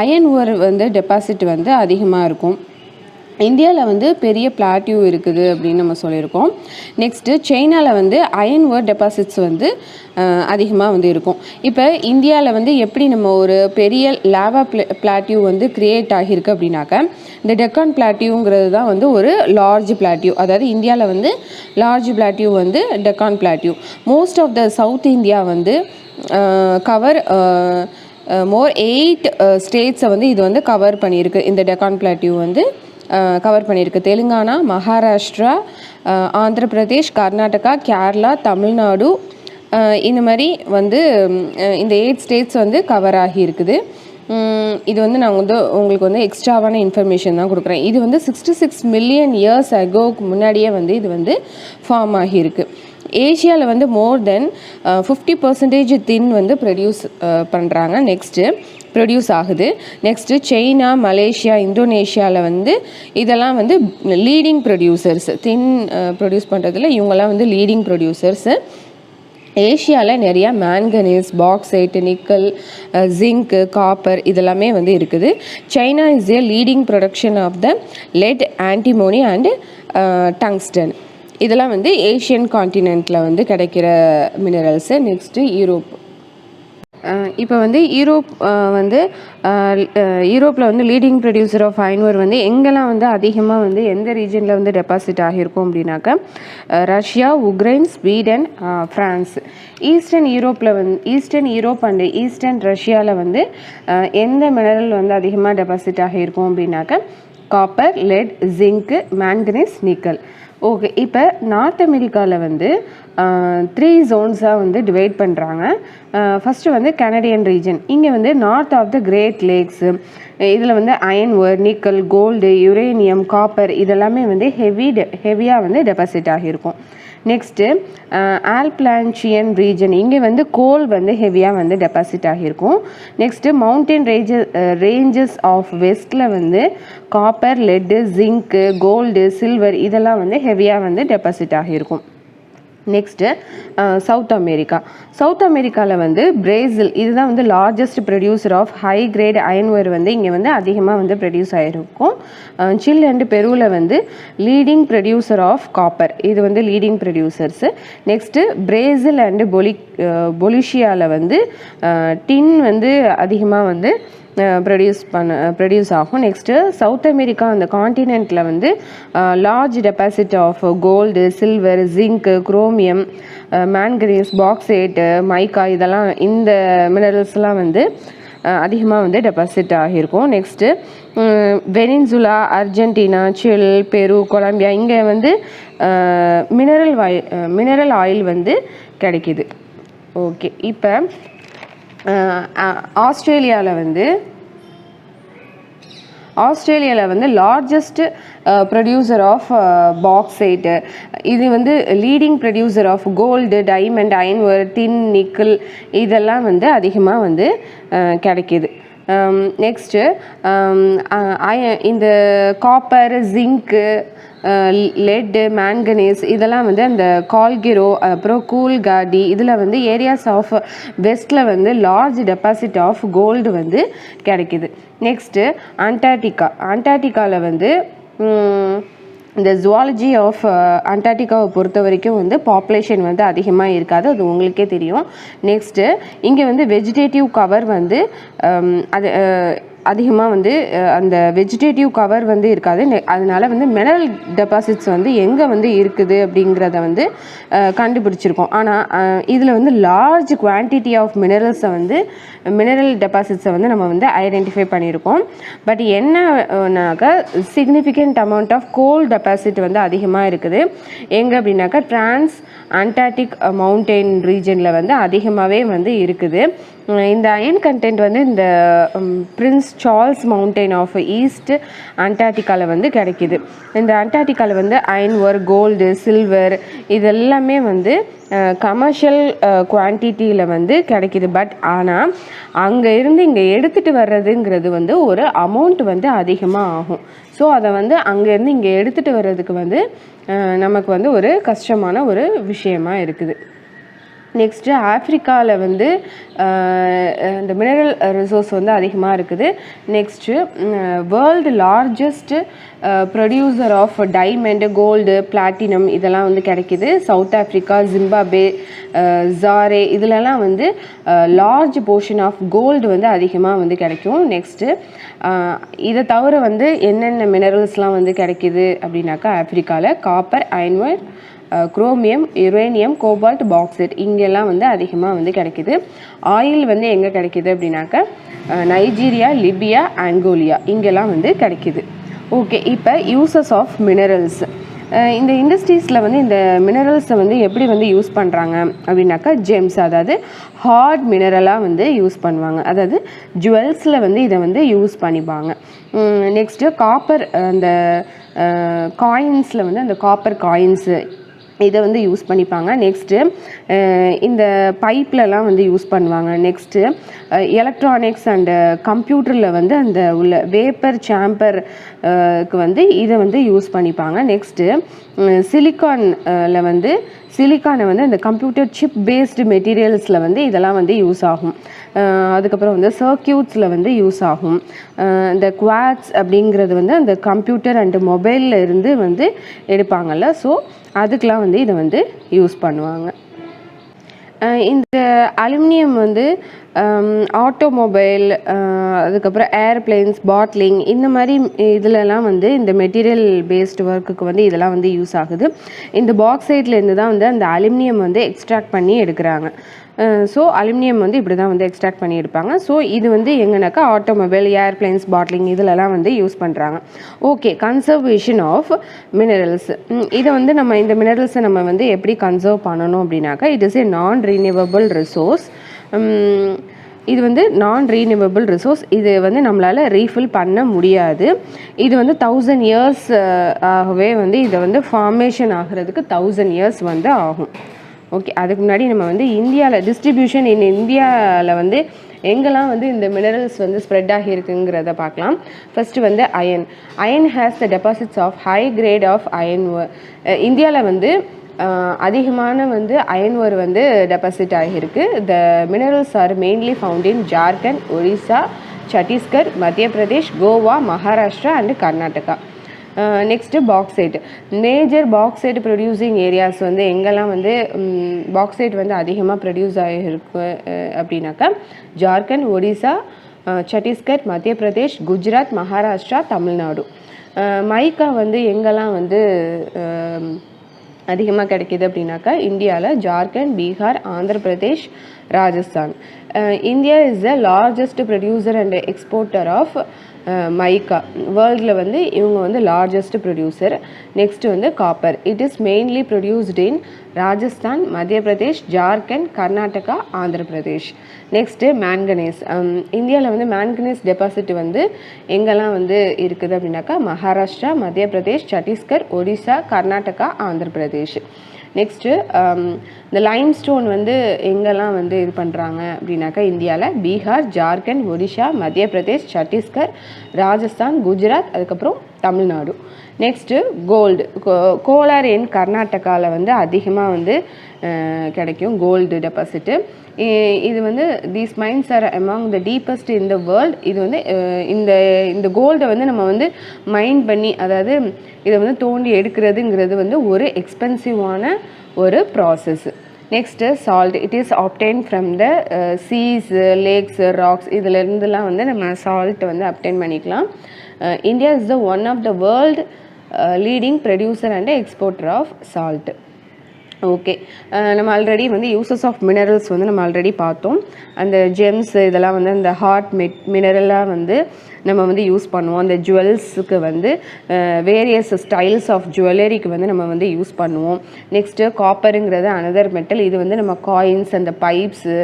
அயன் ஓர் வந்து டெபாசிட் வந்து அதிகமாக இருக்கும். இந்தியாவில் வந்து பெரிய பிளாட்டியூ இருக்குது அப்படின்னு நம்ம சொல்லியிருக்கோம். நெக்ஸ்ட்டு சைனாவில் வந்து அயன் ஓர் டெபாசிட்ஸ் வந்து அதிகமாக வந்து இருக்கும். இப்போ இந்தியாவில் வந்து எப்படி நம்ம ஒரு பெரிய லாவா பிளாட்டியூ வந்து க்ரியேட் ஆகியிருக்கு அப்படின்னாக்க இந்த டெக்கான் பிளாட்டியூங்கிறது தான் வந்து ஒரு லார்ஜ் பிளாட்டியூ. அதாவது இந்தியாவில் வந்து லார்ஜ் பிளாட்டியூ வந்து Deccan plateau. Most of the South India வந்து கவர் மோர் 8 ஸ்டேட்ஸை வந்து இது வந்து கவர் பண்ணியிருக்கு. இந்த டெக்கான் பிளாட்டியூ வந்து கவர் பண்ணியிருக்கு. தெலுங்கானா, மகாராஷ்டிரா, ஆந்திர பிரதேஷ், கர்நாடகா, கேரளா, தமிழ்நாடு இந்த மாதிரி வந்து இந்த 8 ஸ்டேட்ஸ் வந்து கவர் ஆகி இருக்குது. இது வந்து நான் வந்து உங்களுக்கு வந்து எக்ஸ்ட்ராவான இன்ஃபர்மேஷன் தான் கொடுக்குறேன். இது வந்து 66 மில்லியன் இயர்ஸ் அகோக்கு முன்னாடியே வந்து இது வந்து ஃபார்ம் ஆகியிருக்கு. ஏஷியாவில் வந்து மோர் தென் 50% தின் வந்து ப்ரொடியூஸ் பண்ணுறாங்க. நெக்ஸ்ட்டு ப்ரொடியூஸ் ஆகுது. நெக்ஸ்ட்டு சைனா, மலேசியா, இந்தோனேஷியாவில் வந்து இதெல்லாம் வந்து லீடிங் ப்ரொடியூசர்ஸ். தின் ப்ரொடியூஸ் பண்ணுறதுல இவங்கெல்லாம் வந்து லீடிங் ப்ரொடியூசர்ஸு. ஏஷியாவில் நிறையா manganese, bauxite, nickel, zinc, copper இதெல்லாமே வந்து இருக்குது. China is a leading production of the lead, antimony and tungsten. இதெல்லாம் வந்து ஏஷியன் கான்டினென்ட்டில் வந்து கிடைக்கிற மினரல்ஸு. Next Europe. இப்போ வந்து யூரோப்பில் வந்து லீடிங் ப்ரொடியூசர் ஆஃப் அயன் வந்து எங்கெல்லாம் வந்து அதிகமாக வந்து எந்த ரீஜனில் வந்து டெபாசிட் ஆகியிருக்கும் அப்படின்னாக்கா Russia, Ukraine, Sweden, France. Eastern Europe and eastern ரஷ்யாவில் வந்து எந்த மினரல் வந்து அதிகமாக டெபாசிட் ஆகியிருக்கும் அப்படின்னாக்கா copper, let, zinc, manganese, nickel. Okay, இப்போ நார்த் அமெரிக்காவில் வந்து 3 ஜோன்ஸாக வந்து டிவைட் பண்ணுறாங்க. ஃபஸ்ட்டு வந்து கனடியன் ரீஜன். இங்கே வந்து north of the great lakes. இதில் வந்து iron ore, nickel, gold, uranium, copper இதெல்லாமே வந்து ஹெவியாக வந்து டெபாசிட் ஆகியிருக்கும். Next Appalachian region. இங்கே வந்து கோல் வந்து ஹெவியாக வந்து டெபாசிட் ஆகியிருக்கும். நெக்ஸ்ட்டு மவுண்டன் ரேஞ்சஸ் ஆஃப் வெஸ்ட்டில் வந்து copper, lead, zinc, gold, silver இதெல்லாம் வந்து ஹெவியாக வந்து டெபாசிட் ஆகியிருக்கும். நெக்ஸ்ட்டு சவுத் அமெரிக்காவில் வந்து பிரேசில் இதுதான் வந்து largest producer of high grade iron ore வந்து இங்கே வந்து அதிகமாக வந்து ப்ரொடியூஸ் ஆகிருக்கும். சில்லி அண்டு பெருவில் வந்து லீடிங் ப்ரொடியூசர் ஆஃப் காப்பர், இது வந்து leading producers. Next Brazil and பொலிஷியாவில் வந்து டின் வந்து அதிகமாக வந்து ப்ரொடியூஸ் ஆகும். நெக்ஸ்ட்டு சவுத் அமெரிக்கா அந்த கான்டினென்ட்டில் வந்து large deposit of gold, silver, zinc, chromium, manganese, bauxite, mica இதெல்லாம் இந்த மினரல்ஸ்லாம் வந்து அதிகமாக வந்து டெபாசிட் ஆகியிருக்கும். நெக்ஸ்ட்டு வெனின்சுலா, அர்ஜென்டினா, சில், பெரு, கொலம்பியா இங்கே வந்து மினரல் ஆயில் வந்து கிடைக்கிது. ஓகே, இப்போ ஆஸ்திரேலியாவில் வந்து லார்ஜஸ்ட் ப்ரொடியூசர் ஆஃப் பாக்சைட்டு. இது வந்து leading producer of gold, diamond, iron ore, tin, nickel இதெல்லாம் வந்து அதிகமாக வந்து கிடைக்கிது. நெக்ஸ்ட்டு இந்த காப்பர், ஜிங்க்கு, லெட்டு, மேங்கனீஸ் இதெல்லாம் வந்து அந்த கால்கிரோ அப்புறம் கூல்காடி இதில் வந்து ஏரியாஸ் ஆஃப் வெஸ்ட்டில் வந்து லார்ஜ் டெபாசிட் ஆஃப் கோல்டு வந்து கிடைக்கிது. நெக்ஸ்ட்டு அண்டார்டிகாவில் வந்து இந்த ஜுவாலஜி ஆஃப் அண்டார்டிகாவை பொறுத்த வரைக்கும் வந்து பாப்புலேஷன் வந்து அதிகமாக இருக்காது, அது உங்களுக்கே தெரியும். நெக்ஸ்ட்டு இங்கே வந்து வெஜிடேட்டிவ் கவர் வந்து அது அதிகமாக வந்து அந்த வெஜிடேட்டிவ் கவர் வந்து இருக்காது. அதனால வந்து மினரல் டெபாசிட்ஸ் வந்து எங்கே வந்து இருக்குது அப்படிங்கிறத வந்து கண்டுபிடிச்சிருக்கோம். ஆனால் இதில் வந்து லார்ஜ் குவான்டிட்டி ஆஃப் மினரல் டெபாசிட்ஸை வந்து நம்ம வந்து ஐடென்டிஃபை பண்ணியிருக்கோம். பட் என்னன்னாக்கா significant amount of coal deposit வந்து அதிகமாக இருக்குது. எங்கே அப்படின்னாக்கா டிரான்ஸ் அண்டார்டிக் மவுண்டெயின் ரீஜனில் வந்து அதிகமாகவே வந்து இருக்குது. இந்த அயன் கண்டென்ட் வந்து இந்த Prince Charles mountain of east அண்டார்டிகாவில் வந்து கிடைக்கிது. இந்த அண்டார்டிகாவில் வந்து அயன் ஓர், கோல்டு, சில்வர் இதெல்லாமே வந்து கமர்ஷியல் குவான்டிட்டியில் வந்து கிடைக்கிது. பட் ஆனால் அங்கே இருந்து இங்கே எடுத்துகிட்டு வர்றதுங்கிறது வந்து ஒரு அமௌண்ட் வந்து அதிகமாக ஆகும். ஸோ அதை வந்து அங்கேருந்து இங்கே எடுத்துகிட்டு வர்றதுக்கு வந்து நமக்கு வந்து ஒரு கஷ்டமான ஒரு விஷயமா இருக்குது. நெக்ஸ்ட்டு ஆஃப்ரிக்காவில் வந்து இந்த மினரல் ரிசோர்ஸ் வந்து அதிகமாக இருக்குது. Next world largest producer of diamond, gold, platinum இதெல்லாம் வந்து கிடைக்கிது. சவுத் ஆஃப்ரிக்கா, ஜிம்பாப்வே, ஜாரே இதிலெல்லாம் வந்து லார்ஜ் போர்ஷன் ஆஃப் கோல்டு வந்து அதிகமாக வந்து கிடைக்கும். நெக்ஸ்ட்டு இதை தவிர வந்து என்னென்ன மினரல்ஸ்லாம் வந்து கிடைக்கிது அப்படின்னாக்கா ஆஃப்ரிக்காவில் copper, iron ore, chromium, uranium, cobalt, bauxite இங்கெல்லாம் வந்து அதிகமாக வந்து கிடைக்கிது. ஆயில் வந்து எங்கே கிடைக்கிது அப்படின்னாக்கா நைஜீரியா, லிபியா, ஆங்கோலியா இங்கெல்லாம் வந்து கிடைக்கிது. ஓகே, இப்போ யூசஸ் ஆஃப் மினரல்ஸ். இந்த இண்டஸ்ட்ரீஸில் வந்து இந்த மினரல்ஸை வந்து எப்படி வந்து யூஸ் பண்ணுறாங்க அப்படின்னாக்கா ஜெம்ஸ், அதாவது ஹார்ட் மினரலாக வந்து யூஸ் பண்ணுவாங்க. அதாவது ஜுவல்ஸில் வந்து இதை வந்து யூஸ் பண்ணிப்பாங்க. நெக்ஸ்ட்டு காப்பர், அந்த காயின்ஸில் வந்து அந்த காப்பர் காயின்ஸு இதை வந்து யூஸ் பண்ணிப்பாங்க. நெக்ஸ்ட்டு இந்த பைப்லலாம் வந்து யூஸ் பண்ணுவாங்க. நெக்ஸ்ட்டு எலக்ட்ரானிக்ஸ் அண்டு கம்ப்யூட்டரில் வந்து அந்த உள்ள வேப்பர் சாம்பருக்கு வந்து இதை வந்து யூஸ் பண்ணிப்பாங்க. நெக்ஸ்ட்டு சிலிக்கானை வந்து இந்த கம்ப்யூட்டர் சிப் பேஸ்டு மெட்டீரியல்ஸில் வந்து இதெல்லாம் வந்து யூஸ் ஆகும். அதுக்கப்புறம் வந்து சர்க்கியூட்ஸில் வந்து யூஸ் ஆகும். இந்த குவாட்ஸ் அப்படிங்கிறது வந்து அந்த கம்ப்யூட்டர் அண்டு மொபைலில் இருந்து வந்து எடுப்பாங்கள்ல, ஸோ அதுக்கெலாம் வந்து இதை வந்து யூஸ் பண்ணுவாங்க. இந்த அலுமினியம் வந்து ஆட்டோமொபைல், அதுக்கப்புறம் ஏர்பிளைன்ஸ், பாட்லிங், இந்த மாதிரி இதிலலாம் வந்து இந்த மெட்டீரியல் பேஸ்டு ஒர்க்குக்கு வந்து இதெல்லாம் வந்து யூஸ் ஆகுது. இந்த பாக்சைட்லேருந்து தான் வந்து அந்த அலுமினியம் வந்து எக்ஸ்ட்ராக்ட் பண்ணி எடுக்கிறாங்க. ஸோ அலுமினியம் வந்து இப்படி தான் வந்து எக்ஸ்ட்ராக்ட் பண்ணி எடுப்பாங்க. ஸோ இது வந்து எங்கனாக்கா ஆட்டோமொபைல், ஏர்பிளைன்ஸ், பாட்லிங் இதிலலாம் வந்து யூஸ் பண்ணுறாங்க. Okay, conservation of minerals. இதை வந்து நம்ம இந்த மினரல்ஸை நம்ம வந்து எப்படி கன்சர்வ் பண்ணணும் அப்படின்னாக்கா, இட் இஸ் ஏ நான் ரீனியூவபிள் ரிசோர்ஸ். இது வந்து நான் ரீனியூவபிள் ரிசோர்ஸ். இது வந்து நம்மளால் ரீஃபில் பண்ண முடியாது. இது வந்து 1000 இயர்ஸ் ஆகவே வந்து இதை வந்து ஃபார்மேஷன் ஆகிறதுக்கு 1000 இயர்ஸ் வந்து ஆகும். ஓகே, அதுக்கு முன்னாடி நம்ம வந்து இந்தியாவில் டிஸ்ட்ரிபியூஷன் இந்தியாவில் வந்து எங்கெல்லாம் வந்து இந்த மினரல்ஸ் வந்து ஸ்ப்ரெட் ஆகியிருக்குங்கிறத பார்க்கலாம். ஃபஸ்ட்டு வந்து iron has the deposits of high grade of iron. இந்தியாவில் வந்து அதிகமான வந்து அயன் ஓர் வந்து டெபாசிட் ஆகியிருக்கு. The minerals are mainly found in Jharkhand, Orissa, Chhattisgarh, Madhya Pradesh, Goa, Maharashtra and Karnataka. Next bauxite. Major bauxite producing areas வந்து எங்கெல்லாம் வந்து பாக்சைட் வந்து அதிகமாக ப்ரொடியூஸ் ஆகிருக்கு அப்படின்னாக்கா ஜார்க்கண்ட், ஒடிசா, சத்தீஸ்கர், மத்திய பிரதேஷ், குஜராத், மகாராஷ்டிரா, தமிழ்நாடு. மைக்கா வந்து எங்கெல்லாம் வந்து அதிகமாக கிடைக்கிது அப்படின்னாக்கா இந்தியாவில் Jharkhand, Bihar, Andhra Pradesh, Rajasthan. India is the largest producer and exporter of mica. வேர்ல்டில் வந்து இவங்க வந்து லார்ஜஸ்ட் ப்ரொடியூசர். நெக்ஸ்ட் வந்து copper. It is mainly produced in Rajasthan, Madhya Pradesh, Jharkhand, Karnataka, Andhra Pradesh. Next manganese. இந்தியாவில் வந்து மேங்கனீஸ் டெபாசிட் வந்து எங்கெல்லாம் வந்து இருக்குது அப்படின்னாக்கா மகாராஷ்டிரா, மத்திய பிரதேஷ், சத்தீஸ்கர், ஒடிசா, கர்நாடகா, ஆந்திர பிரதேஷ். நெக்ஸ்ட்டு இந்த லைம்ஸ்டோன் வந்து எங்கெல்லாம் வந்து இது பண்ணுறாங்க அப்படின்னாக்கா இந்தியாவில் பீகார், ஜார்க்கண்ட், ஒடிஷா, மத்திய பிரதேஷ், சத்தீஸ்கர், ராஜஸ்தான், குஜராத், அதுக்கப்புறம் Tamil Nadu. Next gold. Kolar in கர்நாடகாவில் வந்து அதிகமாக வந்து கிடைக்கும் கோல்டு டெபாசிட்டு. இது வந்து these mines are among the deepest in the world. இது வந்து இந்த கோல்டை வந்து நம்ம வந்து மைன் பண்ணி, அதாவது இதை வந்து தோண்டி எடுக்கிறதுங்கிறது வந்து ஒரு எக்ஸ்பென்சிவான ஒரு process. Next salt. It is obtained from the seas, lakes, rocks, இதிலேருந்துலாம் வந்து நம்ம சால்ட் வந்து அப்டைன் பண்ணிக்கலாம். India is the one of the world leading producer and exporter of salt. Okay, நம்ம ஆல்ரெடி வந்து யூசஸ் ஆஃப் மினரல்ஸ் வந்து நம்ம already பார்த்தோம். அந்த ஜெம்ஸ் இதெல்லாம் வந்து அந்த ஹார்ட் மினரலாக வந்து நம்ம வந்து யூஸ் பண்ணுவோம். அந்த ஜுவல்ஸுக்கு வந்து வேரியஸ் ஸ்டைல்ஸ் ஆஃப் ஜுவல்லரிக்கு வந்து நம்ம வந்து யூஸ் பண்ணுவோம். நெக்ஸ்ட்டு காப்பருங்கிறது அனதர் மெட்டல். இது வந்து நம்ம காயின்ஸ், அந்த பைப்ஸு,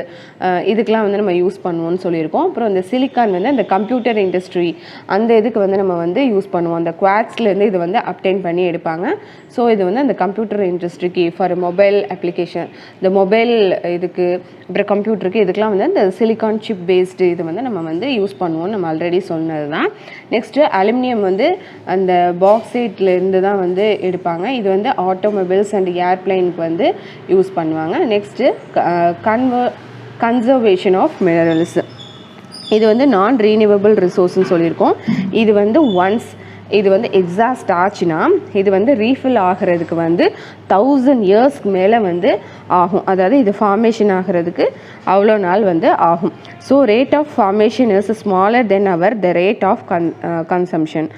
இதுக்கெலாம் வந்து நம்ம யூஸ் பண்ணுவோம்னு சொல்லியிருக்கோம். அப்புறம் இந்த சிலிக்கான் வந்து அந்த கம்ப்யூட்டர் இண்டஸ்ட்ரி அந்த இதுக்கு வந்து நம்ம வந்து யூஸ் பண்ணுவோம். அந்த குவாட்ஸ்லேருந்து இது வந்து அப்டைன் பண்ணி எடுப்பாங்க. ஸோ இது வந்து அந்த கம்ப்யூட்டர் இண்டஸ்ட்ரிக்கு ஃபார் மொபைல் அப்ளிகேஷன், இந்த மொபைல் இதுக்கு, அப்புறம் கம்ப்யூட்டருக்கு, இதுக்கெலாம் வந்து அந்த சிலிக்கான் சிப் பேஸ்டு இது வந்து நம்ம வந்து யூஸ் பண்ணுவோம். நம்ம ஆல்ரெடி சொன்னது தான். நெக்ஸ்ட்டு அலுமினியம் வந்து அந்த பாக்சைட்லேருந்து தான் வந்து எடுப்பாங்க. இது வந்து ஆட்டோமொபைல்ஸ் அண்ட் ஏர்பிளைனுக்கு வந்து யூஸ் பண்ணுவாங்க. Next conservation of minerals. இது வந்து நான் ரீனியூவபிள் ரிசோர்ஸ்ன்னு சொல்லியிருக்கோம். இது வந்து ஒன்ஸ் இது வந்து எக்ஸாஸ்ட் ஆச்சுன்னா இது வந்து ரீஃபில் ஆகிறதுக்கு வந்து 1000 இயர்ஸ்க்கு மேலே வந்து ஆகும். அதாவது இது ஃபார்மேஷன் ஆகிறதுக்கு அவ்வளோ நாள் வந்து ஆகும். So rate of formation is smaller than the rate of consumption.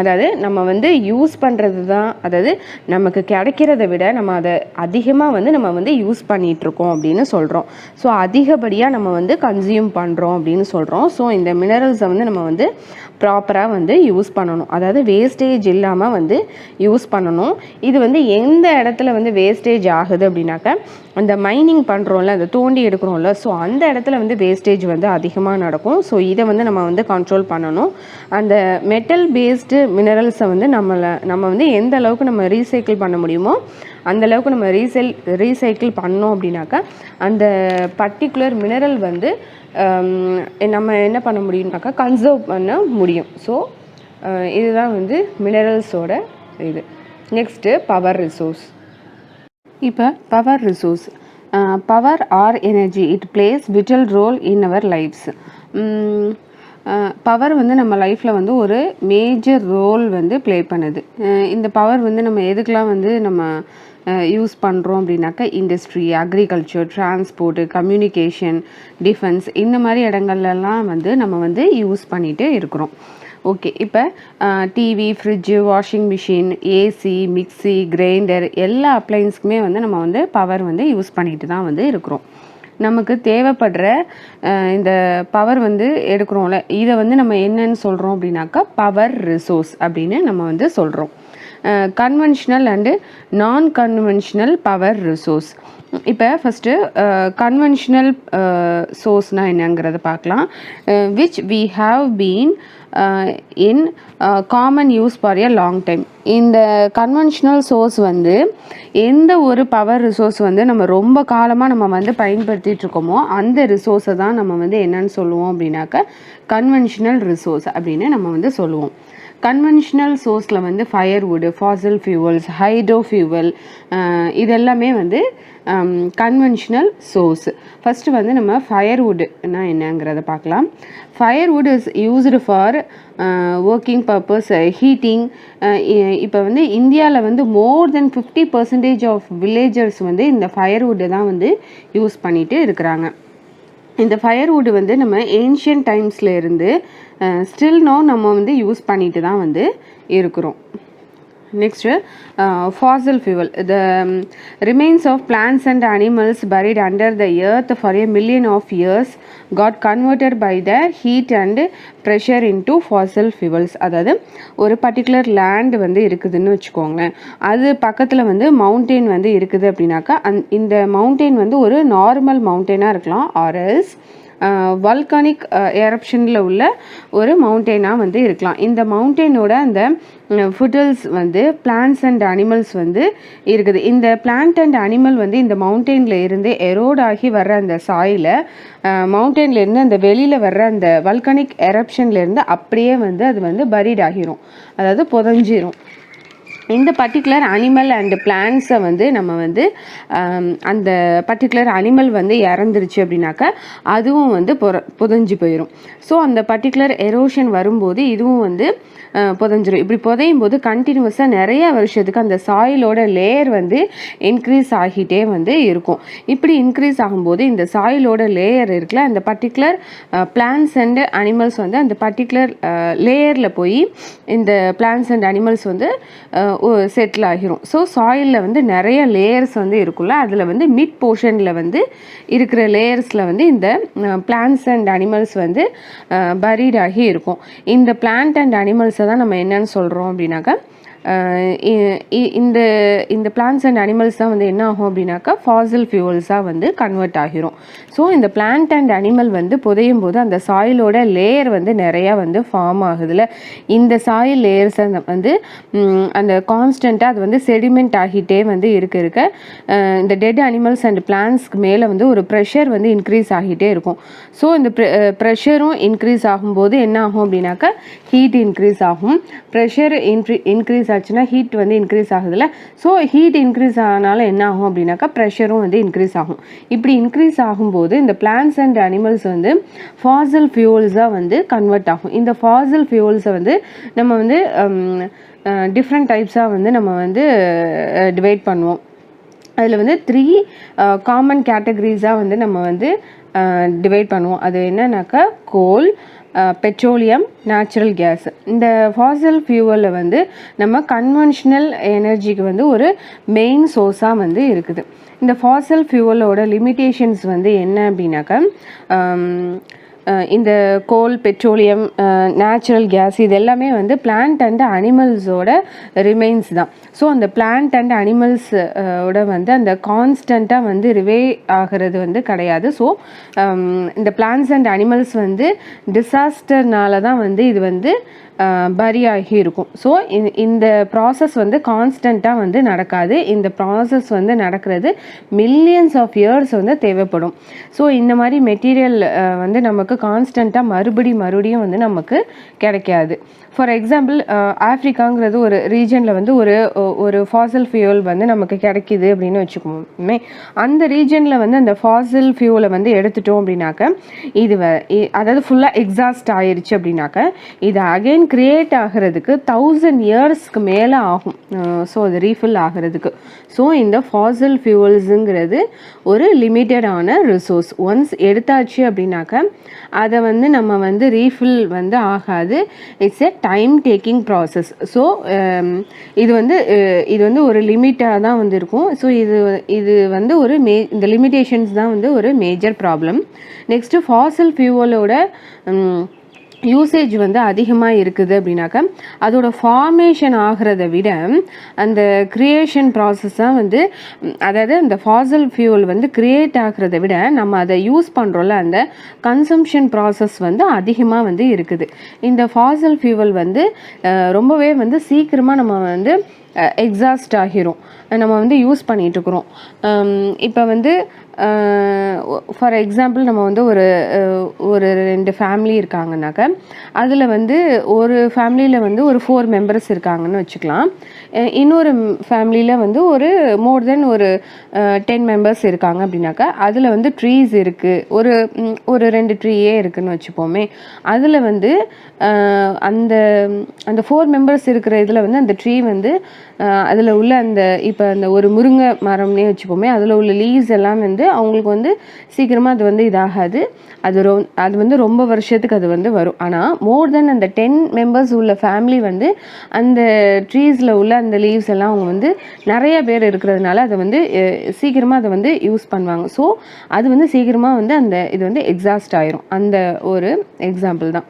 அதாவது நம்ம வந்து யூஸ் பண்ணுறது தான், அதாவது நமக்கு கிடைக்கிறத விட நம்ம அதை அதிகமாக வந்து நம்ம வந்து யூஸ் பண்ணிகிட்ருக்கோம் அப்படின்னு சொல்கிறோம். ஸோ அதிகப்படியாக நம்ம வந்து கன்சியூம் பண்ணுறோம் அப்படின்னு சொல்கிறோம். ஸோ இந்த மினரல்ஸை வந்து நம்ம வந்து ப்ராப்பராக வந்து யூஸ் பண்ணணும். அதாவது வேஸ்டேஜ் இல்லாமல் வந்து யூஸ் பண்ணணும். இது வந்து எந்த இடத்துல வந்து வேஸ்டேஜ் ஆகுது அப்படின்னாக்கா அந்த மைனிங் பண்ணுறோம்ல, அந்த தோண்டி எடுக்கிறோம்ல, ஸோ அந்த இடத்துல வந்து வேஸ்டேஜ் வந்து அதிகமாக நடக்கும். ஸோ இதை வந்து நம்ம வந்து கண்ட்ரோல் பண்ணணும். அந்த மெட்டல் பேஸ்டு மினரல்ஸை வந்து நம்ம வந்து எந்த அளவுக்கு நம்ம ரீசைக்கிள் பண்ண முடியுமோ அந்தளவுக்கு நம்ம ரீசைக்கிள் பண்ணோம் அப்படின்னாக்கா அந்த பர்டிகுலர் மினரல் வந்து நம்ம என்ன பண்ண முடியும்னாக்கா கன்சர்வ் பண்ண முடியும். ஸோ இதுதான் வந்து மினரல்ஸோட இது. Next power resource. இப்போ power resource, power or energy, it plays vital role in our lifes. Power வந்து நம்ம லைஃப்பில் வந்து ஒரு மேஜர் ரோல் வந்து ப்ளே பண்ணுது. இந்த பவர் வந்து நம்ம எதுக்கெலாம் வந்து நம்ம யூஸ் பண்ணுறோம் அப்படின்னாக்கா industry, agriculture, transport, communication, defence இந்த மாதிரி இடங்கள்லாம் வந்து நம்ம வந்து யூஸ் பண்ணிகிட்டு இருக்கிறோம். ஓகே, இப்போ TV, fridge, washing machine, AC, mixie, grinder எல்லா அப்ளைன்ஸுக்குமே வந்து நம்ம வந்து பவர் வந்து யூஸ் பண்ணிட்டு தான் வந்து இருக்கிறோம். நமக்கு தேவைப்படுற இந்த பவர் வந்து எடுக்கிறோம்ல, இதை வந்து நம்ம என்னன்னு சொல்கிறோம் அப்படின்னாக்கா பவர் ரிசோர்ஸ் அப்படின்னு நம்ம வந்து சொல்கிறோம். Conventional and non conventional power resource. இப்போ ஃபஸ்ட்டு கன்வென்ஷனல் சோர்ஸ்னால் என்னங்கிறத பார்க்கலாம். Which we have been in common use for a long time. இந்த கன்வென்ஷனல் சோர்ஸ் வந்து எந்த ஒரு பவர் ரிசோர்ஸ் வந்து நம்ம ரொம்ப காலமாக நம்ம வந்து பயன்படுத்திகிட்டு இருக்கோமோ அந்த ரிசோர்ஸை தான் நம்ம வந்து என்னன்னு சொல்லுவோம் அப்படின்னாக்கா கன்வென்ஷனல் ரிசோர்ஸ் அப்படின்னு நம்ம வந்து சொல்லுவோம். கன்வென்ஷனல் சோர்ஸில் வந்து ஃபயர்வுட்டு, ஃபாசில் ஃபியூவல்ஸ், ஹைட்ரோ ஃபியூவல் இதெல்லாமே வந்து கன்வென்ஷனல் சோர்ஸ். ஃபஸ்ட்டு வந்து நம்ம ஃபயர்வுட்னா என்னங்கிறத பார்க்கலாம். Firewood is used for working purpose, heating. இப்போ வந்து இந்தியாவில் வந்து மோர் தென் 50% ஆஃப் வில்லேஜர்ஸ் வந்து இந்த ஃபயர்வுட்டை தான் வந்து யூஸ் பண்ணிகிட்டு இருக்கிறாங்க. இந்த ஃபயர்வுட் வந்து நம்ம ஏன்ஷியன்ட் டைம்ஸில் இருந்து ஸ்டில் நோ நம்ம வந்து யூஸ் பண்ணிட்டு தான் வந்து இருக்கிறோம். Next fossil fuel. The remains of plants and animals buried under the earth for a million of years got converted by the heat and pressure into fossil fuels. அதாவது ஒரு particular land வந்து இருக்குதுன்னு வச்சுக்கோங்களேன். அது பக்கத்தில் வந்து மவுண்டெயின் வந்து இருக்குது அப்படின்னாக்கா இந்த மவுண்டெயின் வந்து ஒரு நார்மல் மவுண்டெயினாக இருக்கலாம், ஆர்எல்ஸ் வல்கானிக் எரப்ஷனில் உள்ள ஒரு மவுண்டெயினாக வந்து இருக்கலாம். இந்த மவுண்டெயினோட அந்த ஃபுட்டல்ஸ் வந்து பிளான்ட்ஸ் அண்ட் அனிமல்ஸ் வந்து இருக்குது. இந்த பிளான்ட் அண்ட் அனிமல் வந்து இந்த மவுண்டெயினில் இருந்து எரோட் ஆகி வர்ற அந்த சாயில மவுண்டெயின்லேருந்து அந்த வெளியில் வர்ற அந்த வல்கானிக் எரப்ஷன்லேருந்து அப்படியே வந்து அது வந்து பரீட் ஆகிரும், அதாவது புதஞ்சிரும். இந்த பர்டிகுலர் அனிமல் அண்டு பிளான்ட்ஸை வந்து நம்ம வந்து அந்த பர்டிகுலர் அனிமல் வந்து இறந்துருச்சு அப்படின்னாக்கா அதுவும் வந்து புதஞ்சு போயிடும். ஸோ அந்த பர்டிகுலர் எரோஷன் வரும்போது இதுவும் வந்து புதஞ்சிரும். இப்படி புதையும் போது கண்டினியூஸாக நிறைய வருஷத்துக்கு அந்த சாயிலோட லேயர் வந்து இன்க்ரீஸ் ஆகிட்டே வந்து இருக்கும். இப்படி இன்க்ரீஸ் ஆகும்போது இந்த சாயிலோட லேயர் இருக்குல்ல, அந்த பர்டிகுலர் பிளான்ட்ஸ் அண்ட் அனிமல்ஸ் வந்து அந்த பர்டிகுலர் லேயரில் போய் இந்த பிளான்ட்ஸ் அண்ட் அனிமல்ஸ் வந்து செட்டில் ஆகிரும். ஸோ சாயிலில் வந்து நிறைய லேயர்ஸ் வந்து இருக்குல்ல, அதில் வந்து மிட் போர்ஷனில் வந்து இருக்கிற லேயர்ஸில் வந்து இந்த பிளான்ட்ஸ் அண்ட் அனிமல்ஸ் வந்து பரீட் ஆகி இருக்கும். இந்த பிளான்ட் அண்ட் அனிமல்ஸை தான் நம்ம என்னன்னு சொல்கிறோம் அப்படின்னாக்கா இந்த இந்த பிளான்ட்ஸ் அண்ட் அனிமல்ஸ் தான் வந்து என்ன ஆகும் அப்படின்னாக்கா ஃபாசில் ஃபியூவல்ஸாக வந்து கன்வெர்ட் ஆகிரும். ஸோ இந்த பிளான்ட் அண்ட் அனிமல் வந்து புதையும் போது அந்த சாயிலோட லேயர் வந்து நிறையா வந்து ஃபார்ம் ஆகுதுல, இந்த சாயில் லேயர்ஸை வந்து அந்த கான்ஸ்டண்ட்டாக அது வந்து செடிமெண்ட் ஆகிட்டே வந்து இருக்க இந்த டெட் அனிமல்ஸ் அண்ட் பிளான்ட்ஸ்க்கு மேலே வந்து ஒரு ப்ரெஷர் வந்து இன்க்ரீஸ் ஆகிட்டே இருக்கும். ஸோ இந்த ப்ரெஷரும் இன்க்ரீஸ் ஆகும்போது என்ன ஆகும் அப்படின்னாக்கா ஹீட் இன்க்ரீஸ் ஆகும். ப்ரெஷர் இன்க்ரீஸ் ஆச்சுன்னா ஹீட் வந்து இன்க்ரீஸ் ஆகுதுல்ல, ஸோ ஹீட் இன்க்ரீஸ் ஆனால என்ன ஆகும் அப்படின்னாக்கா ப்ரெஷரும் வந்து இன்க்ரீஸ் ஆகும். இப்படி இன்க்ரீஸ் ஆகும்போது இந்த பிளான்ட்ஸ் அண்ட் அனிமல்ஸ் வந்து ஃபாசில் ஃபியூவல்ஸாக வந்து கன்வெர்ட் ஆகும். இந்த ஃபாசில் ஃபியூவல்ஸை வந்து நம்ம வந்து டிஃப்ரெண்ட் டைப்ஸாக வந்து நம்ம வந்து டிவைட் பண்ணுவோம். அதில் வந்து 3 காமன் கேட்டகரிஸாக வந்து நம்ம வந்து டிவைட் பண்ணுவோம். அது என்னன்னாக்கா கோல், பெட்ரோலியம், நேச்சுரல் கேஸ். இந்த ஃபாசில் ஃபியூவலில் வந்து நம்ம கன்வென்ஷனல் எனர்ஜிக்கு வந்து ஒரு மெயின் சோர்ஸாக வந்து இருக்குது. இந்த ஃபாசில் ஃபியூவலோட லிமிட்டேஷன்ஸ் வந்து என்ன அப்படின்னாக்கா இந்த கோல், பெட்ரோலியம், நேச்சுரல் கேஸ் இது எல்லாமே வந்து பிளான்ட் அண்ட் அனிமல்ஸோட ரிமைன்ஸ் தான். ஸோ அந்த பிளான்ட் அண்ட் அனிமல்ஸோட வந்து அந்த கான்ஸ்டண்ட்டாக வந்து ரிவே ஆகிறது வந்து கிடையாது. ஸோ இந்த பிளான்ட்ஸ் அண்ட் அனிமல்ஸ் வந்து டிசாஸ்டர்னால தான் வந்து இது வந்து பரி ஆகி இருக்கும். ஸோ இந்த ப்ராசஸ் வந்து கான்ஸ்டண்ட்டாக வந்து நடக்காது. இந்த ப்ராசஸ் வந்து நடக்கிறது மில்லியன்ஸ் ஆஃப் இயர்ஸ் வந்து தேவைப்படும். ஸோ இந்த மாதிரி மெட்டீரியல் வந்து நமக்கு கான்ஸ்டண்ட்டாக மறுபடியும் வந்து நமக்கு கிடைக்காது. ஃபார் எக்ஸாம்பிள் ஆஃப்ரிக்காங்கிறது ஒரு ரீஜனில் வந்து ஒரு ஃபாசில் ஃபியூல் வந்து நமக்கு கிடைக்கிது அப்படின்னு வச்சுக்கோமே. அந்த ரீஜனில் வந்து அந்த ஃபாசில் ஃபியூலை வந்து எடுத்துட்டோம் அப்படின்னாக்க அதாவது ஃபுல்லாக எக்ஸாஸ்ட் ஆயிடுச்சு அப்படின்னாக்க இது அகெயின் கிரியேட் ஆகிறதுக்கு 1000 இயர்ஸ்க்கு மேலே ஆகும். ஸோ அது ரீஃபில் ஆகிறதுக்கு. ஸோ இந்த ஃபாசில் ஃபியூல்ஸுங்கிறது ஒரு லிமிட்டடான ரிசோர்ஸ். ஒன்ஸ் எடுத்தாச்சு அப்படின்னாக்க அதை வந்து நம்ம வந்து ரீஃபில் வந்து ஆகாது. It's a time taking process. So இது வந்து ஒரு லிமிட்டாக தான் வந்து இருக்கும். ஸோ இது வந்து இந்த லிமிட்டேஷன்ஸ் தான் வந்து ஒரு மேஜர் ப்ராப்ளம். நெக்ஸ்ட்டு ஃபாசில் ஃபியூவலோட யூசேஜ் வந்து அதிகமாக இருக்குது அப்படின்னாக்க அதோட ஃபார்மேஷன் ஆகிறத விட அந்த க்ரியேஷன் ப்ராசஸ் தான் வந்து, அதாவது அந்த ஃபாசில் ஃபியூல் வந்து க்ரியேட் ஆகிறத விட நம்ம அதை யூஸ் பண்ணுறோம்ல அந்த கன்சம்ஷன் ப்ராசஸ் வந்து அதிகமாக வந்து இருக்குது. இந்த ஃபாசில் ஃபியூவல் வந்து ரொம்பவே வந்து சீக்கிரமாக நம்ம வந்து எக்ஸாஸ்ட் ஆகிரும். நம்ம வந்து யூஸ் பண்ணிகிட்ருக்குறோம். இப்போ வந்து ஃபார் எக்ஸாம்பிள் நம்ம வந்து ஒரு 2 ஃபேமிலி இருக்காங்கனாக்க அதில் வந்து ஒரு ஃபேமிலியில் வந்து ஒரு 4 மெம்பர்ஸ் இருக்காங்கன்னு வச்சுக்கலாம். இன்னொரு ஃபேமிலியில் வந்து மோர் தென் ஒரு 10 மெம்பர்ஸ் இருக்காங்க அப்படின்னாக்கா அதில் வந்து ட்ரீஸ் இருக்குது. ஒரு 2 ட்ரீயே இருக்குதுன்னு வச்சுப்போமே. அதில் வந்து அந்த 4 மெம்பர்ஸ் இருக்கிற இதில் வந்து அந்த ட்ரீ வந்து அதில் உள்ள இப்போ அந்த ஒரு முருங்கை மரம்னே வச்சுப்போமே, அதில் உள்ள லீவ்ஸ் எல்லாம் வந்து அவங்களுக்கு வந்து சீக்கிரமாக அது வந்து இதாகாது. அது வந்து ரொம்ப வருஷத்துக்கு அது வந்து வரும். ஆனால் மோர் தென் அந்த 10 மெம்பர்ஸ் உள்ள ஃபேமிலி வந்து அந்த ட்ரீஸில் உள்ள அந்த லீவ்ஸ் எல்லாம் அவங்க வந்து நிறைய பேர் இருக்கிறதுனால அதை வந்து சீக்கிரமாக அதை வந்து யூஸ் பண்ணுவாங்க. ஸோ அது வந்து சீக்கிரமாக வந்து இது வந்து எக்ஸாஸ்ட் ஆயிரும். அந்த ஒரு எக்ஸாம்பிள் தான்.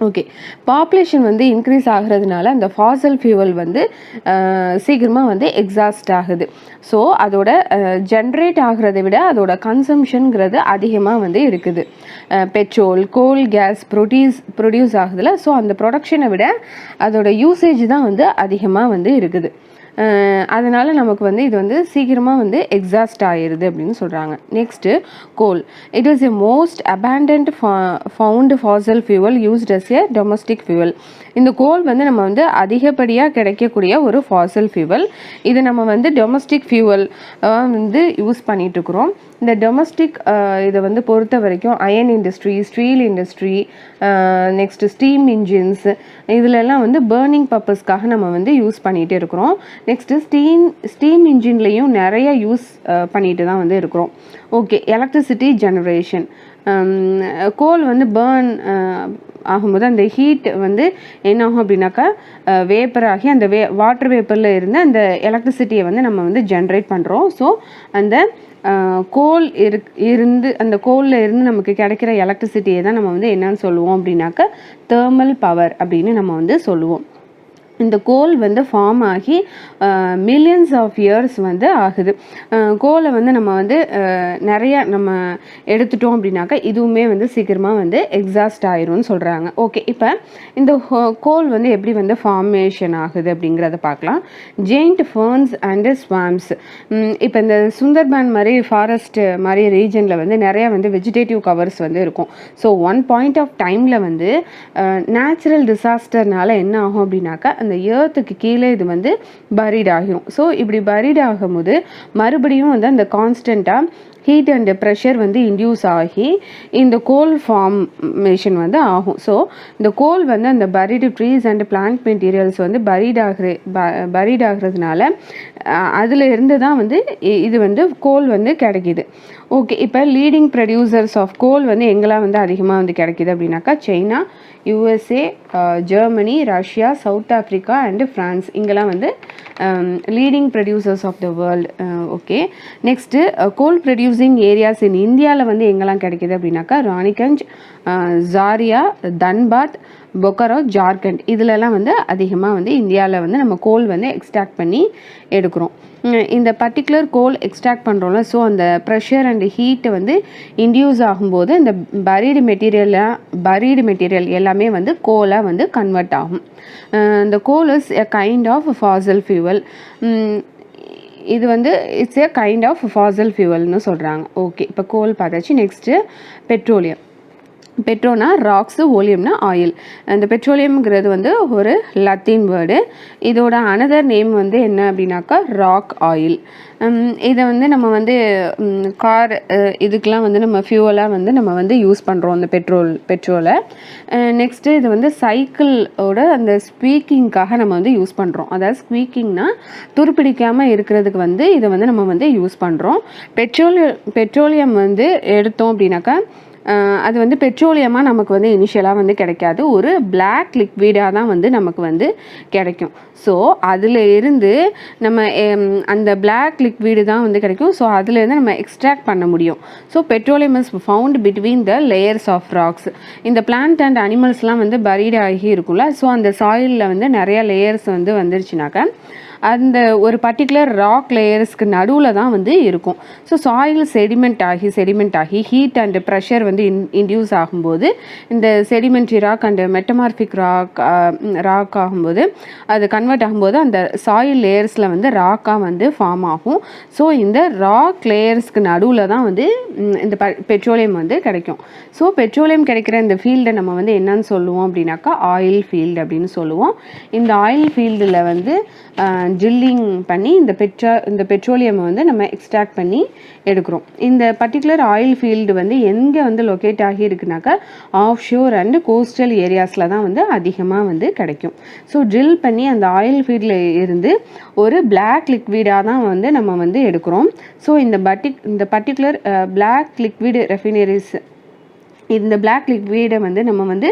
ஓகே, பாப்புலேஷன் வந்து இன்க்ரீஸ் ஆகிறதுனால அந்த ஃபாசில் ஃபியூவல் வந்து சீக்கிரமாக வந்து எக்ஸாஸ்ட் ஆகுது. ஸோ அதோட ஜென்ரேட் ஆகிறத விட அதோட கன்சம்ஷனுங்கிறது அதிகமாக வந்து இருக்குது. பெட்ரோல், கோல், கேஸ் ப்ரொடியூஸ் ஆகுதுல. ஸோ அந்த ப்ரொடக்ஷனை விட அதோட யூசேஜ் தான் வந்து அதிகமாக வந்து இருக்குது. அதனால் நமக்கு வந்து இது வந்து சீக்கிரமாக வந்து எக்ஸாஸ்ட் ஆகிடுது அப்படின்னு சொல்கிறாங்க. Next coal. It is a most abundant found fossil fuel used as a domestic fuel. இந்த கோல் வந்து நம்ம வந்து அதிகப்படியாக கிடைக்கக்கூடிய ஒரு ஃபாசில் ஃபியூவல். இது நம்ம வந்து டொமஸ்டிக் ஃபியூவல் வந்து யூஸ் பண்ணிகிட்ருக்குறோம். இந்த டொமஸ்டிக் இதை வந்து பொறுத்த வரைக்கும் iron industry, steel industry, next steam engines, இதிலெல்லாம் வந்து பேர்னிங் பர்பஸ்க்காக நம்ம வந்து யூஸ் பண்ணிகிட்டே இருக்கிறோம். நெக்ஸ்ட்டு ஸ்டீம் இன்ஜின்லேயும் நிறைய யூஸ் பண்ணிட்டு தான் வந்து இருக்கிறோம். Okay, electricity generation. கோல் வந்து பேர்ன் ஆகும்போது அந்த ஹீட் வந்து என்ன ஆகும் அப்படின்னாக்கா வேப்பர் ஆகி அந்த வாட்டர் வேப்பரில் இருந்து அந்த எலக்ட்ரிசிட்டியை வந்து நம்ம வந்து ஜென்ரேட் பண்ணுறோம். ஸோ அந்த அந்த கோலில் இருந்து நமக்கு கிடைக்கிற எலக்ட்ரிசிட்டியை தான் நம்ம வந்து என்னன்னு சொல்லுவோம் அப்படின்னாக்கா தெர்மல் பவர் அப்படின்னு நம்ம வந்து சொல்லுவோம். இந்த கோல் வந்து ஃபார்ம் ஆகி மில்லியன்ஸ் ஆஃப் இயர்ஸ் வந்து ஆகுது. கோலை வந்து நம்ம வந்து நிறைய நம்ம எடுத்துட்டோம் அப்படின்னாக்கா இதுவுமே வந்து சீக்கிரமாக வந்து எக்ஸாஸ்ட் ஆயிரும்னு சொல்கிறாங்க. ஓகே, இப்போ இந்த கோல் வந்து எப்படி வந்து ஃபார்மேஷன் ஆகுது அப்படிங்கிறத பார்க்கலாம். Giant ferns and swarms. இப்போ இந்த சுந்தர்பான் மாதிரி ஃபாரஸ்ட் மாதிரி ரீஜனில் வந்து நிறையா வந்து வெஜிடேட்டிவ் கவர்ஸ் வந்து இருக்கும். ஸோ ஒன் பாயிண்ட் ஆஃப் டைமில் வந்து நேச்சுரல் டிசாஸ்டர்னால என்ன ஆகும் அப்படின்னாக்கா அந்த எர்த்துக்கு கீழே இது வந்து பரிட் ஆகிரும். ஸோ இப்படி பரிட் ஆகும்போது மறுபடியும் வந்து அந்த கான்ஸ்டண்ட்டாக ஹீட் அண்ட் ப்ரெஷர் வந்து இன்டியூஸ் ஆகி இந்த கோல் ஃபார்மேஷன் வந்து ஆகும். ஸோ இந்த கோல் வந்து அந்த பரிடு ட்ரீஸ் அண்ட் பிளான்ட் மெட்டீரியல்ஸ் வந்து பரிட் ஆகிறதுனால அதில் இருந்து தான் வந்து இது வந்து கோல் வந்து கிடைக்கிது. ஓகே, இப்போ லீடிங் ப்ரொடியூசர்ஸ் ஆஃப் கோல் வந்து எங்கெல்லாம் வந்து அதிகமாக வந்து கிடைக்கிது அப்படின்னாக்கா China, USA, Germany, Russia, South Africa and France, இங்கெல்லாம் வந்து leading producers of the world. Okay, next coal producing areas in இந்தியாவில் வந்து எங்கெல்லாம் கிடைக்கிது அப்படின்னாக்கா ராணிகஞ்ச், ஜாரியா, தன்பாத், பொக்காரோ, ஜார்க்கண்ட் இதிலெல்லாம் வந்து அதிகமாக வந்து இந்தியாவில் வந்து நம்ம கோல் வந்து எக்ஸ்ட்ராக்ட் பண்ணி எடுக்கிறோம். இந்த பர்டிகுலர் கோல் எக்ஸ்ட்ராக்ட் பண்ணுறோம்ல, ஸோ அந்த ப்ரெஷர் அண்ட் ஹீட்டை வந்து இன்டியூஸ் ஆகும்போது இந்த பரீடு மெட்டீரியல் எல்லாமே வந்து கோலாக வந்து கன்வெர்ட் ஆகும். இந்த coal is a kind of fossil fuel. இது வந்து it's a kind of fossil ஃபியூவல்னு சொல்கிறாங்க. ஓகே, இப்போ கோல் பார்த்தாச்சு. Next petroleum. பெட்ரோனா ராக்ஸு, ஓலியம்னா ஆயில். அந்த பெட்ரோலியம்ங்கிறது வந்து ஒரு லத்தீன் வேர்டு. இதோட அனதர் நேம் வந்து என்ன அப்படின்னாக்கா ராக் ஆயில். இதை வந்து நம்ம வந்து கார் இதுக்கெலாம் வந்து நம்ம ஃபியூவலாக வந்து நம்ம வந்து யூஸ் பண்ணுறோம் அந்த பெட்ரோலை. நெக்ஸ்ட்டு இது வந்து சைக்கிளோட அந்த ஸ்குவீக்கிங்காக நம்ம வந்து யூஸ் பண்ணுறோம். அதாவது ஸ்குவீக்கிங்னா துருப்பிடிக்காமல் இருக்கிறதுக்கு வந்து இதை வந்து நம்ம வந்து யூஸ் பண்ணுறோம். பெட்ரோலியம் வந்து எடுத்தோம் அப்படின்னாக்கா அது வந்து பெட்ரோலியமாக நமக்கு வந்து இனிஷியலாக வந்து கிடைக்காது. ஒரு பிளாக் லிக்விடாக தான் வந்து நமக்கு வந்து கிடைக்கும். ஸோ அதில் இருந்து நம்ம அந்த பிளாக் லிக்விடு தான் வந்து கிடைக்கும். ஸோ அதுலேருந்து நம்ம எக்ஸ்ட்ராக்ட் பண்ண முடியும். So petroleum is found between the layers of rocks. இந்த பிளான்ட் அண்ட் அனிமல்ஸ்லாம் வந்து பரீடு ஆகி இருக்கும்ல, ஸோ அந்த சாயிலில் வந்து நிறையா லேயர்ஸ் வந்து வந்துருச்சுனாக்கா அந்த ஒரு பர்டிகுலர் ராக் லேயர்ஸ்க்கு நடுவில் தான் வந்து இருக்கும். ஸோ சாயில் செடிமெண்ட் ஆகி ஹீட் அண்ட் ப்ரெஷர் வந்து இன்டியூஸ் ஆகும்போது இந்த sedimentary rock and metamorphic rock ஆகும்போது அது கன்வெர்ட் ஆகும்போது அந்த சாயில் லேயர்ஸில் வந்து ராக்காக வந்து ஃபார்ம் ஆகும். ஸோ இந்த ராக் லேயர்ஸ்க்கு நடுவில் தான் வந்து இந்த பெட்ரோலியம் வந்து கிடைக்கும். ஸோ பெட்ரோலியம் கிடைக்கிற இந்த ஃபீல்டை நம்ம வந்து என்னன்னு சொல்லுவோம் அப்படின்னாக்கா ஆயில் ஃபீல்டு அப்படின்னு சொல்லுவோம். இந்த ஆயில் ஃபீல்டில் வந்து ட்ரில்லிங் பண்ணி இந்த பெட்ரோலியமை வந்து நம்ம எக்ஸ்ட்ராக்ட் பண்ணி எடுக்கிறோம். இந்த பர்டிகுலர் ஆயில் ஃபீல்டு வந்து எங்கே வந்து லொக்கேட் ஆகி இருக்குனாக்கா ஆஃப் ஷோர் அண்ட் கோஸ்டல் ஏரியாஸில் தான் வந்து அதிகமாக வந்து கிடைக்கும். ஸோ ட்ரில் பண்ணி அந்த ஆயில் ஃபீல்டில் இருந்து ஒரு பிளாக் லிக்விடாக தான் வந்து நம்ம வந்து எடுக்கிறோம். ஸோ இந்த பர்டிகுலர் பிளாக் லிக்விட் ரெஃபினரிஸ், இந்த பிளாக் லிக்விடை வந்து நம்ம வந்து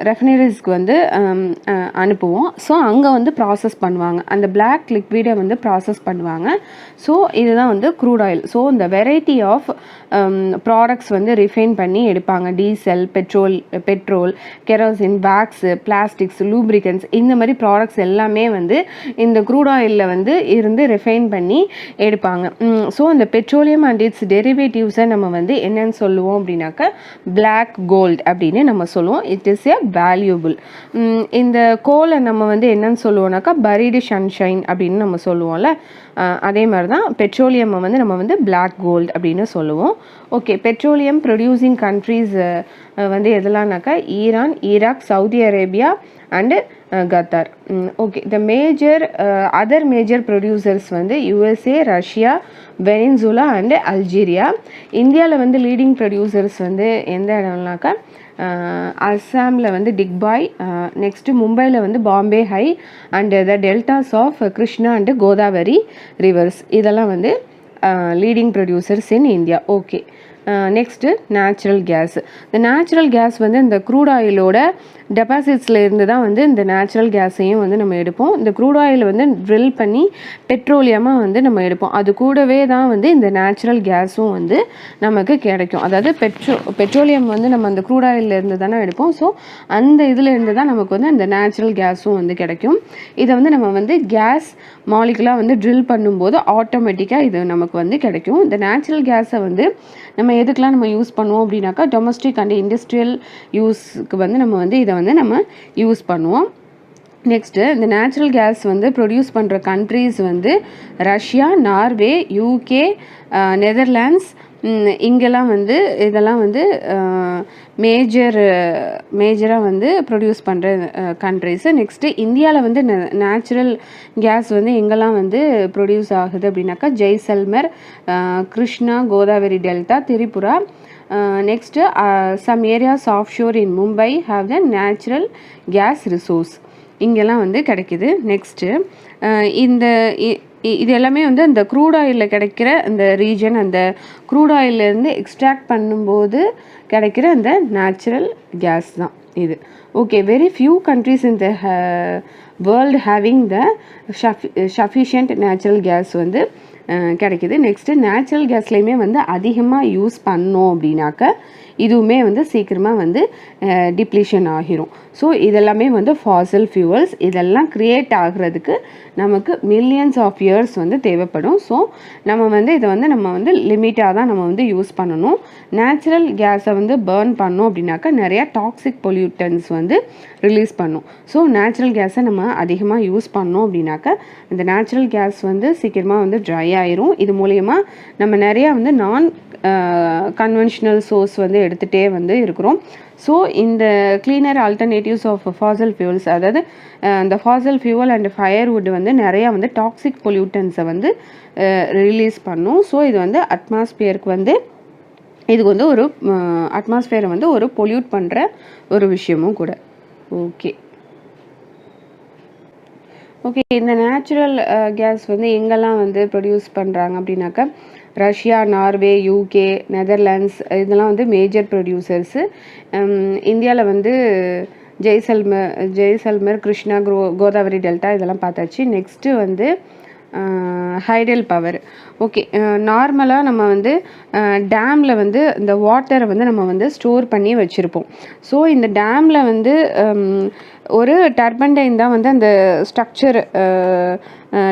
ரெஃபினரிஸ்க்கு வந்து அனுப்புவோம். ஸோ அங்கே வந்து ப்ராசஸ் பண்ணுவாங்க. அந்த பிளாக் லிக்விடை வந்து ப்ராசஸ் பண்ணுவாங்க. ஸோ இதுதான் வந்து க்ரூட் ஆயில். ஸோ இந்த வெரைட்டி ஆஃப் ப்ராடக்ட்ஸ் வந்து ரிஃபைன் பண்ணி எடுப்பாங்க. Diesel, petrol, kerosene, wax, plastics, lubricants இந்த மாதிரி ப்ராடக்ட்ஸ் எல்லாமே வந்து இந்த க்ரூட் ஆயிலில் வந்து இருந்து ரிஃபைன் பண்ணி எடுப்பாங்க. ஸோ இந்த பெட்ரோலியம் அண்ட் இட்ஸ் டெரிவேட்டிவ்ஸை நம்ம வந்து என்னன்னு சொல்லுவோம் அப்படின்னாக்கா பிளாக் கோல்ட் அப்படின்னு நம்ம சொல்லுவோம். It is a valuable. இந்த கோலை நம்ம வந்து என்னன்னு சொல்லுவோம்னாக்கா பரீடு சன்ஷைன் அப்படின்னு நம்ம சொல்லுவோம்ல, அதே மாதிரி தான் பெட்ரோலியம் வந்து நம்ம வந்து பிளாக் கோல்ட் அப்படின்னு சொல்லுவோம். ஓகே, பெட்ரோலியம் ப்ரொடியூசிங் கண்ட்ரீஸ் வந்து எதெல்லாம்னாக்கா Iran, Iraq, Saudi Arabia and Qatar. Okay, the other major producers வந்து USA, Russia, Venezuela and Algeria. இந்தியாவில் வந்து லீடிங் ப்ரொடியூசர்ஸ் வந்து எந்த இடம்னாக்கா அஸ்ஸாமில் வந்து டிக்பாய், நெக்ஸ்ட்டு மும்பையில் வந்து Bombay high and the deltas of Krishna and Godavari rivers. இதெல்லாம் வந்து leading producers in India. Okay, next natural gas. இந்த நேச்சுரல் கேஸ் வந்து இந்த க்ரூட் ஆயிலோட டெபாசிட்ஸில் இருந்து தான் வந்து இந்த நேச்சுரல் கேஸையும் வந்து நம்ம எடுப்போம். இந்த க்ரூட் ஆயில் வந்து ட்ரில் பண்ணி பெட்ரோலியமாக வந்து நம்ம எடுப்போம். அது கூடவே தான் வந்து இந்த நேச்சுரல் கேஸும் வந்து நமக்கு கிடைக்கும். அதாவது பெட்ரோலியம் வந்து நம்ம அந்த க்ரூட் ஆயிலில் இருந்து தானே எடுப்போம். ஸோ அந்த இதில் இருந்து தான் நமக்கு வந்து அந்த நேச்சுரல் கேஸும் வந்து கிடைக்கும். இதை வந்து நம்ம வந்து கேஸ் மாலிகுலாக வந்து ட்ரில் பண்ணும்போது ஆட்டோமேட்டிக்காக இது நமக்கு வந்து கிடைக்கும். இந்த நேச்சுரல் கேஸை வந்து நம்ம எதுக்கெலாம் நம்ம யூஸ் பண்ணுவோம் அப்படின்னாக்கா டொமஸ்டிக் அண்ட் இண்டஸ்ட்ரியல் யூஸ்க்கு வந்து நம்ம வந்து இதை வந்து நம்ம யூஸ் பண்ணுவோம். நெக்ஸ்ட்டு இந்த நேச்சுரல் கேஸ் வந்து ப்ரொடியூஸ் பண்ணுற கண்ட்ரீஸ் வந்து ரஷ்யா, நார்வே, யூகே, நெதர்லாண்ட்ஸ், இங்கெல்லாம் வந்து இதெல்லாம் வந்து மேஜராக வந்து ப்ரொடியூஸ் பண்ணுற கண்ட்ரிஸு. நெக்ஸ்ட்டு இந்தியாவில் வந்து நேச்சுரல் கேஸ் வந்து எங்கெல்லாம் வந்து ப்ரொடியூஸ் ஆகுது அப்படின்னாக்கா Jaisalmer, Krishna, Godavari delta, Tripura. Next some areas offshore in Mumbai have the natural gas resource. இங்கெல்லாம் வந்து கிடைக்கிது. நெக்ஸ்ட்டு இது எல்லாமே வந்து அந்த க்ரூட் ஆயிலில் கிடைக்கிற அந்த ரீஜன், அந்த க்ரூட் ஆயிலேருந்து எக்ஸ்ட்ராக்ட் பண்ணும்போது கிடைக்கிற அந்த நேச்சுரல் கேஸ் தான் இது. Okay, very few countries in the world having the sufficient natural gas வந்து கிடைக்கிது. நெக்ஸ்ட்டு நேச்சுரல் கேஸ்லேயுமே வந்து அதிகமாக யூஸ் பண்ணோம் அப்படின்னாக்க இதுவுமே வந்து சீக்கிரமாக வந்து டிப்ளீஷன் ஆகிரும். ஸோ இதெல்லாமே வந்து ஃபாசில் ஃபியூவல்ஸ். இதெல்லாம் க்ரியேட் ஆகிறதுக்கு நமக்கு மில்லியன்ஸ் ஆஃப் இயர்ஸ் வந்து தேவைப்படும். ஸோ நம்ம வந்து இதை வந்து நம்ம வந்து லிமிட்டாக தான் நம்ம வந்து யூஸ் பண்ணணும். நேச்சுரல் கேஸை வந்து பேர்ன் பண்ணோம் அப்படின்னாக்கா நிறையா டாக்ஸிக் பொல்யூட்டன்ஸ் வந்து ரிலீஸ் பண்ணும். ஸோ நேச்சுரல் கேஸை நம்ம அதிகமாக யூஸ் பண்ணோம் அப்படின்னாக்கா இந்த நேச்சுரல் கேஸ் வந்து சீக்கிரமாக வந்து ட்ரை ஆயிரும். இது மூலயமா நம்ம நிறையா வந்து கன்வென்ஷனல் சோர்ஸ் வந்து எடுத்துகிட்டே வந்து இருக்கிறோம். ஸோ இந்த cleaner alternatives of fossil fuels, அதாவது இந்த ஃபாசல் ஃபியூவல் அண்ட் ஃபயர்வுட் வந்து நிறையா வந்து டாக்ஸிக் பொல்யூட்டன்ஸை வந்து ரிலீஸ் பண்ணும். ஸோ இது வந்து அட்மாஸ்பியருக்கு வந்து இதுக்கு வந்து ஒரு அட்மாஸ்பியரை வந்து ஒரு பொல்யூட் பண்ணுற ஒரு விஷயமும் கூட. ஓகே, இந்த நேச்சுரல் கேஸ் வந்து எங்கெல்லாம் வந்து ப்ரொடியூஸ் பண்ணுறாங்க அப்படின்னாக்கா ரஷ்யா, நார்வே, யூகே, நெதர்லாண்ட்ஸ் இதெல்லாம் வந்து மேஜர் ப்ரொடியூசர்ஸு. இந்தியாவில் வந்து ஜெய்சல்மர், கிருஷ்ணா, கோதாவரி டெல்டா இதெல்லாம் பார்த்தாச்சு. நெக்ஸ்ட்டு வந்து ஹைடல் பவர். ஓகே, நார்மலாக நம்ம வந்து டேமில் வந்து இந்த வாட்டரை வந்து நம்ம வந்து ஸ்டோர் பண்ணி வச்சுருப்போம். ஸோ இந்த டேமில் வந்து ஒரு டர்பைன் தான் வந்து அந்த ஸ்ட்ரக்சர்,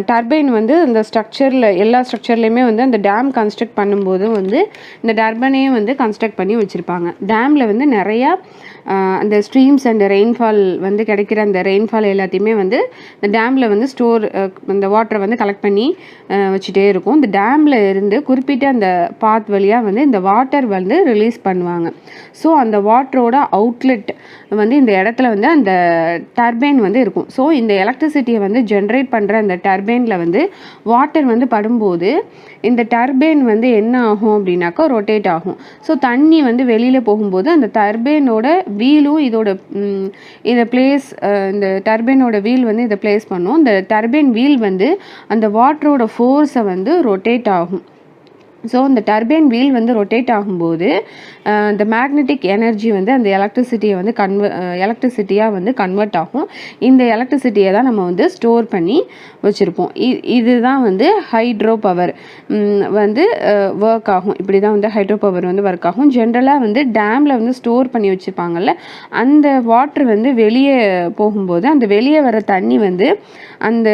டர்பைன் வந்து அந்த ஸ்ட்ரக்சரில் எல்லா ஸ்ட்ரக்சர்லேயுமே வந்து அந்த டேம் கன்ஸ்ட்ரக்ட் பண்ணும்போது வந்து இந்த டர்பைனையும் வந்து கன்ஸ்ட்ரக்ட் பண்ணி வச்சுருப்பாங்க. டேமில் வந்து நிறையா அந்த ஸ்ட்ரீம்ஸ் அண்ட் ரெயின்ஃபால் வந்து கிடைக்கிற அந்த ரெயின்ஃபால் எல்லாத்தையுமே வந்து இந்த டேமில் வந்து அந்த வாட்டரை வந்து கலெக்ட் பண்ணி வச்சுட்டே இருக்கும். இந்த டேமில் இருந்து குறிப்பிட்ட அந்த பாத் வழியாக வந்து இந்த வாட்டர் வந்து ரிலீஸ் பண்ணுவாங்க. ஸோ அந்த வாட்டரோட அவுட்லெட் வந்து இந்த இடத்துல வந்து அந்த டர்பைன் வந்து இருக்கும். ஸோ இந்த எலக்ட்ரிசிட்டியை வந்து ஜென்ரேட் பண்ணுற அந்த டர்பைனில் வந்து வாட்டர் வந்து படும்போது இந்த டர்பைன் வந்து என்ன ஆகும் அப்படின்னாக்கா ரொட்டேட் ஆகும். ஸோ தண்ணி வந்து வெளியில் போகும்போது அந்த டர்பைனோட வீலும் இதை பிளேஸ், இந்த டர்பைனோட வீல் வந்து இதை பிளேஸ் பண்ணும். இந்த டர்பைன் வீல் வந்து அந்த வாட்டரோட ஃபோர்ஸை வந்து ரொட்டேட் ஆகும். ஸோ இந்த டர்பைன் வீல் வந்து ரொட்டேட் ஆகும்போது இந்த மேக்னெட்டிக் எனர்ஜி வந்து அந்த எலக்ட்ரிசிட்டியை வந்து எலக்ட்ரிசிட்டியாக வந்து கன்வெர்ட் ஆகும். இந்த எலக்ட்ரிசிட்டியை தான் நம்ம வந்து ஸ்டோர் பண்ணி வச்சுருப்போம். இதுதான் வந்து ஹைட்ரோ பவர் வந்து ஒர்க் ஆகும். இப்படி தான் வந்து ஹைட்ரோ பவர் வந்து ஒர்க் ஆகும். ஜென்ரலாக வந்து டேமில் வந்து ஸ்டோர் பண்ணி வச்சுருப்பாங்கல்ல, அந்த வாட்ரு வந்து வெளியே போகும்போது அந்த வெளியே வர தண்ணி வந்து அந்த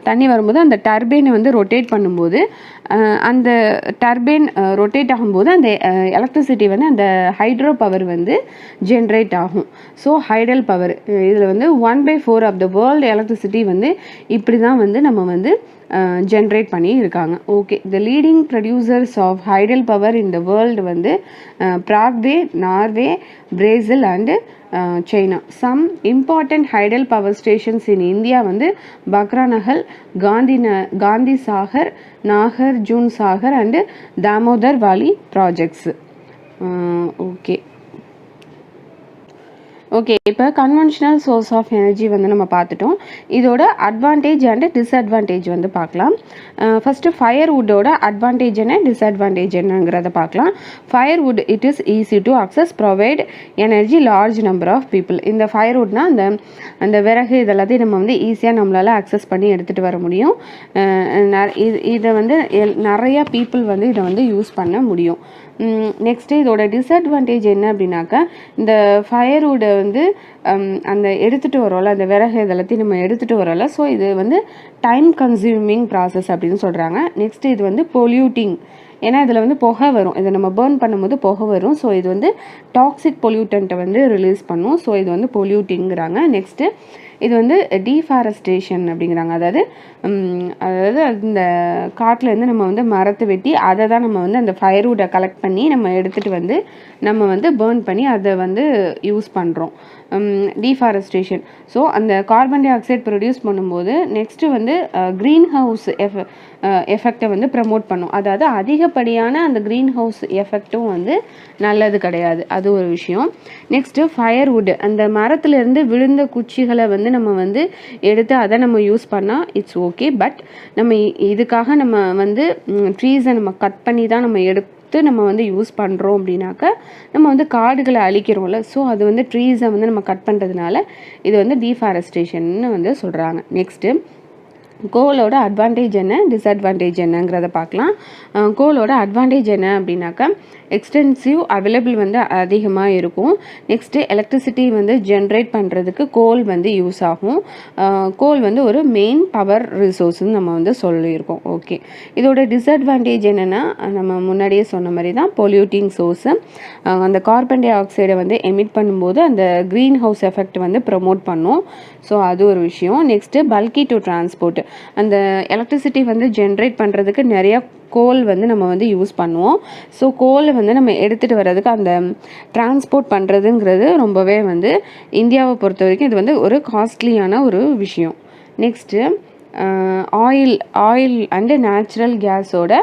தண்ணி வரும்போது அந்த டர்பைனை வந்து ரொட்டேட் பண்ணும்போது அந்த டர்பைன் ரொட்டேட் ஆகும்போது அந்த எலக்ட்ரிசிட்டி வந்து அந்த ஹைட்ரோ பவர் வந்து ஜென்ரேட் ஆகும். ஸோ ஹைடல் பவர் இதில் வந்து 1/4 ஆஃப் த வேர்ல்டு எலக்ட்ரிசிட்டி வந்து இப்படி தான் வந்து நம்ம வந்து ஜென்ரேட் பண்ணி இருக்காங்க. Okay, the leading producers of hydel power in the world வந்து Paraguay, Norway, Brazil and China. Some important hydel power stations in India வந்து Bhakra Nangal, Gandhi Sagar, Nagarjun Sagar and Damodar valley projects. Okay, இப்போ கன்வென்ஷனல் சோர்ஸ் ஆஃப் எனர்ஜி வந்து நம்ம பார்த்துட்டோம். இதோட advantage and disadvantage வந்து பார்க்கலாம். First ஃபயர்வுட்டோட அட்வான்டேஜ் என்ன, டிஸ்அட்வான்டேஜ் என்னங்கிறத பார்க்கலாம். Firewood it is easy to access, provide energy large number of people. இந்த ஃபயர்வுட்னா அந்த விறகு இதெல்லாத்தையும் நம்ம வந்து ஈஸியாக நம்மளால் அக்சஸ் பண்ணி எடுத்துகிட்டு வர முடியும். இதை வந்து நிறையா பீப்புள் வந்து இதை வந்து யூஸ் பண்ண முடியும். நெக்ஸ்ட்டு இதோட டிஸ்அட்வான்டேஜ் என்ன அப்படின்னாக்கா, இந்த ஃபயர்வுட்டை வந்து அந்த எடுத்துகிட்டு வரோம்ல, அந்த விறகு இதெல்லாத்தையும் நம்ம எடுத்துகிட்டு வரோம்ல, ஸோ இது வந்து டைம் கன்சியூமிங் ப்ராசஸ் அப்படின்னு சொல்கிறாங்க. நெக்ஸ்ட்டு இது வந்து பொல்யூட்டிங், ஏன்னா இதில் வந்து புகை வரும், இதை நம்ம பேர்ன் பண்ணும்போது புகை வரும். ஸோ இது வந்து டாக்ஸிக் பொல்யூட்டண்ட்டை வந்து ரிலீஸ் பண்ணும். ஸோ இது வந்து பொல்யூட்டிங்கிறாங்க. நெக்ஸ்ட்டு இது வந்து டீஃபாரஸ்டேஷன் அப்படிங்கிறாங்க. அதாவது இந்த காட்டிலேருந்து நம்ம வந்து மரத்தை வெட்டி அதை தான் நம்ம வந்து அந்த ஃபயர்வுட்டை கலெக்ட் பண்ணி நம்ம எடுத்துகிட்டு வந்து நம்ம வந்து பேர்ன் பண்ணி அதை வந்து யூஸ் பண்ணுறோம். டீஃபாரஸ்டேஷன். ஸோ அந்த கார்பன் டை ஆக்சைடு ப்ரொடியூஸ் பண்ணும்போது நெக்ஸ்ட்டு வந்து க்ரீன் ஹவுஸ் எஃபெக்டை வந்து ப்ரமோட் பண்ணும். அதாவது அதிகப்படியான அந்த க்ரீன் ஹவுஸ் எஃபெக்டும் வந்து நல்லது கிடையாது, அது ஒரு விஷயம். நெக்ஸ்ட்டு ஃபயர்வுட், அந்த மரத்துலேருந்து விழுந்த குச்சிகளை வந்து நம்ம வந்து எடுத்து அதை நம்ம யூஸ் பண்ணால் இட்ஸ் ஓகே. பட் நம்ம இதுக்காக நம்ம வந்து ட்ரீஸை நம்ம கட் பண்ணி தான் நம்ம நம்ம வந்து யூஸ் பண்ணுறோம் அப்படின்னாக்கா நம்ம வந்து காடுகளை அழிக்கிறோம்ல. ஸோ அது வந்து ட்ரீஸை வந்து நம்ம கட் பண்ணுறதுனால இது வந்து டீஃபாரஸ்டேஷன்னு வந்து சொல்கிறாங்க. நெக்ஸ்ட்டு கோலோட அட்வான்டேஜ் என்ன, டிஸ்அட்வான்டேஜ் என்னங்கிறத பார்க்கலாம். கோலோட அட்வான்டேஜ் என்ன அப்படின்னாக்கா, எக்ஸ்டென்சிவ் அவைலபிள் வந்து அதிகமாக இருக்கும். நெக்ஸ்ட்டு எலக்ட்ரிசிட்டி வந்து ஜென்ரேட் பண்ணுறதுக்கு கோல் வந்து யூஸ் ஆகும். கோல் வந்து ஒரு மெயின் பவர் ரிசோர்ஸ்ன்னு நம்ம வந்து சொல்லியிருக்கோம். ஓகே, இதோட டிஸ்அட்வான்டேஜ் என்னென்னா, நம்ம முன்னாடியே சொன்ன மாதிரி தான் பொல்யூட்டிங் சோர்ஸு. அந்த கார்பன் டை ஆக்சைடை வந்து எமிட் பண்ணும்போது அந்த க்ரீன் ஹவுஸ் எஃபெக்ட் வந்து ப்ரொமோட் பண்ணும். ஸோ அது ஒரு விஷயம். நெக்ஸ்ட்டு பல்கி டு டிரான்ஸ்போர்ட், அந்த எலக்ட்ரிசிட்டி வந்து ஜென்ரேட் பண்ணுறதுக்கு நிறையா கோல் வந்து நம்ம வந்து யூஸ் பண்ணுவோம். ஸோ கோலை வந்து நம்ம எடுத்துகிட்டு வர்றதுக்கு அந்த டிரான்ஸ்போர்ட் பண்ணுறதுங்கிறது ரொம்பவே வந்து இந்தியாவை பொறுத்த வரைக்கும் இது வந்து ஒரு காஸ்ட்லியான ஒரு விஷயம். நெக்ஸ்ட்டு ஆயில் அண்டு நேச்சுரல் கேஸோட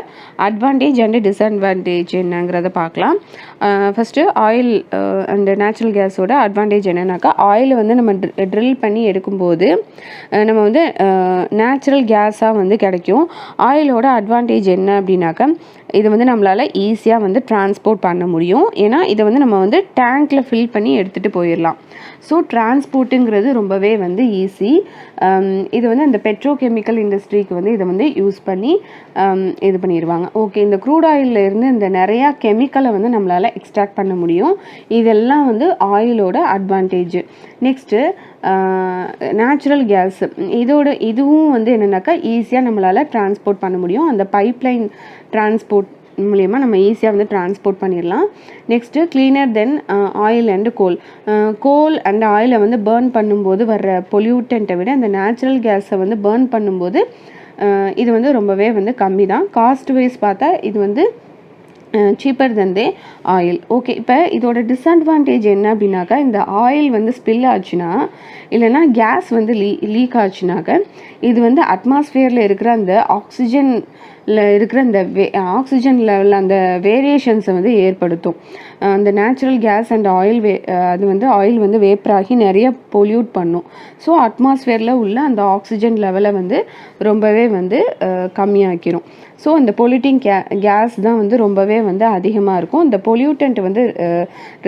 அட்வான்டேஜ் அண்டு டிஸ்அட்வான்டேஜ் என்னங்கிறத பார்க்கலாம். ஃபஸ்ட்டு ஆயில் அண்டு நேச்சுரல் கேஸோட அட்வான்டேஜ் என்னன்னாக்கா, ஆயிலை வந்து நம்ம ட்ரில் பண்ணி எடுக்கும்போது நம்ம வந்து நேச்சுரல் கேஸாக வந்து கிடைக்கும். ஆயிலோட அட்வான்டேஜ் என்ன அப்படின்னாக்கா, இது வந்து நம்மளால் ஈஸியாக வந்து டிரான்ஸ்போர்ட் பண்ண முடியும். ஏன்னா இதை வந்து நம்ம வந்து டேங்க்கில் ஃபில் பண்ணி எடுத்துகிட்டு போயிடலாம். ஸோ டிரான்ஸ்போர்ட்டுங்கிறது ரொம்பவே வந்து ஈஸி. இது வந்து அந்த பெட்ரோகெமிக்கல் இண்டஸ்ட்ரிக்கு வந்து இதை வந்து யூஸ் பண்ணி இது பண்ணிடுவாங்க. ஓகே, இந்த க்ரூட் ஆயிலில் இருந்து இந்த நிறையா கெமிக்கலை வந்து நம்மளால் எக்ஸ்ட்ராக்ட் பண்ண முடியும். இதெல்லாம் வந்து ஆயிலோட அட்வான்டேஜ். நெக்ஸ்ட்டு நேச்சுரல் கேஸ், இதுவும் வந்து என்னென்னாக்கா ஈஸியாக நம்மளால் டிரான்ஸ்போர்ட் பண்ண முடியும். அந்த பைப்லைன் டிரான்ஸ்போர்ட் மூலயமா நம்ம ஈஸியாக வந்து டிரான்ஸ்போர்ட் பண்ணிடலாம். Next cleaner then oil and goal and ஆயிலை வந்து பேர்ன் பண்ணும்போது வர்ற பொல்யூட்டண்ட்டை விட அந்த நேச்சுரல் கேஸை வந்து பேர்ன் பண்ணும்போது இது வந்து ரொம்பவே வந்து கம்மி தான். காஸ்ட் வைஸ் பார்த்தா இது வந்து சீப்பர் தென் தே ஆயில். ஓகே, இப்போ இதோட டிஸ்அட்வான்டேஜ் என்ன அப்படின்னாக்கா, இந்த ஆயில் வந்து ஸ்பில் ஆச்சுன்னா இல்லைன்னா கேஸ் வந்து லீக் ஆச்சுனாக்க இது வந்து அட்மாஸ்ஃபியரில் இருக்கிற அந்த ஆக்சிஜனில் இருக்கிற அந்த ஆக்சிஜன் லெவலில் அந்த வேரியேஷன்ஸை வந்து ஏற்படுத்தும். அந்த நேச்சுரல் கேஸ் அண்ட் அது வந்து ஆயில் வந்து வேப்பராகி நிறைய பொல்யூட் பண்ணும். ஸோ அட்மாஸ்ஃபியரில் உள்ள அந்த ஆக்சிஜன் லெவலை வந்து ரொம்பவே வந்து கம்மியாக்கிரும். ஸோ அந்த பொல்யூட்டிங் கேஸ் தான் வந்து ரொம்பவே வந்து அதிகமாக இருக்கும். இந்த பொல்யூட்டன்ட் வந்து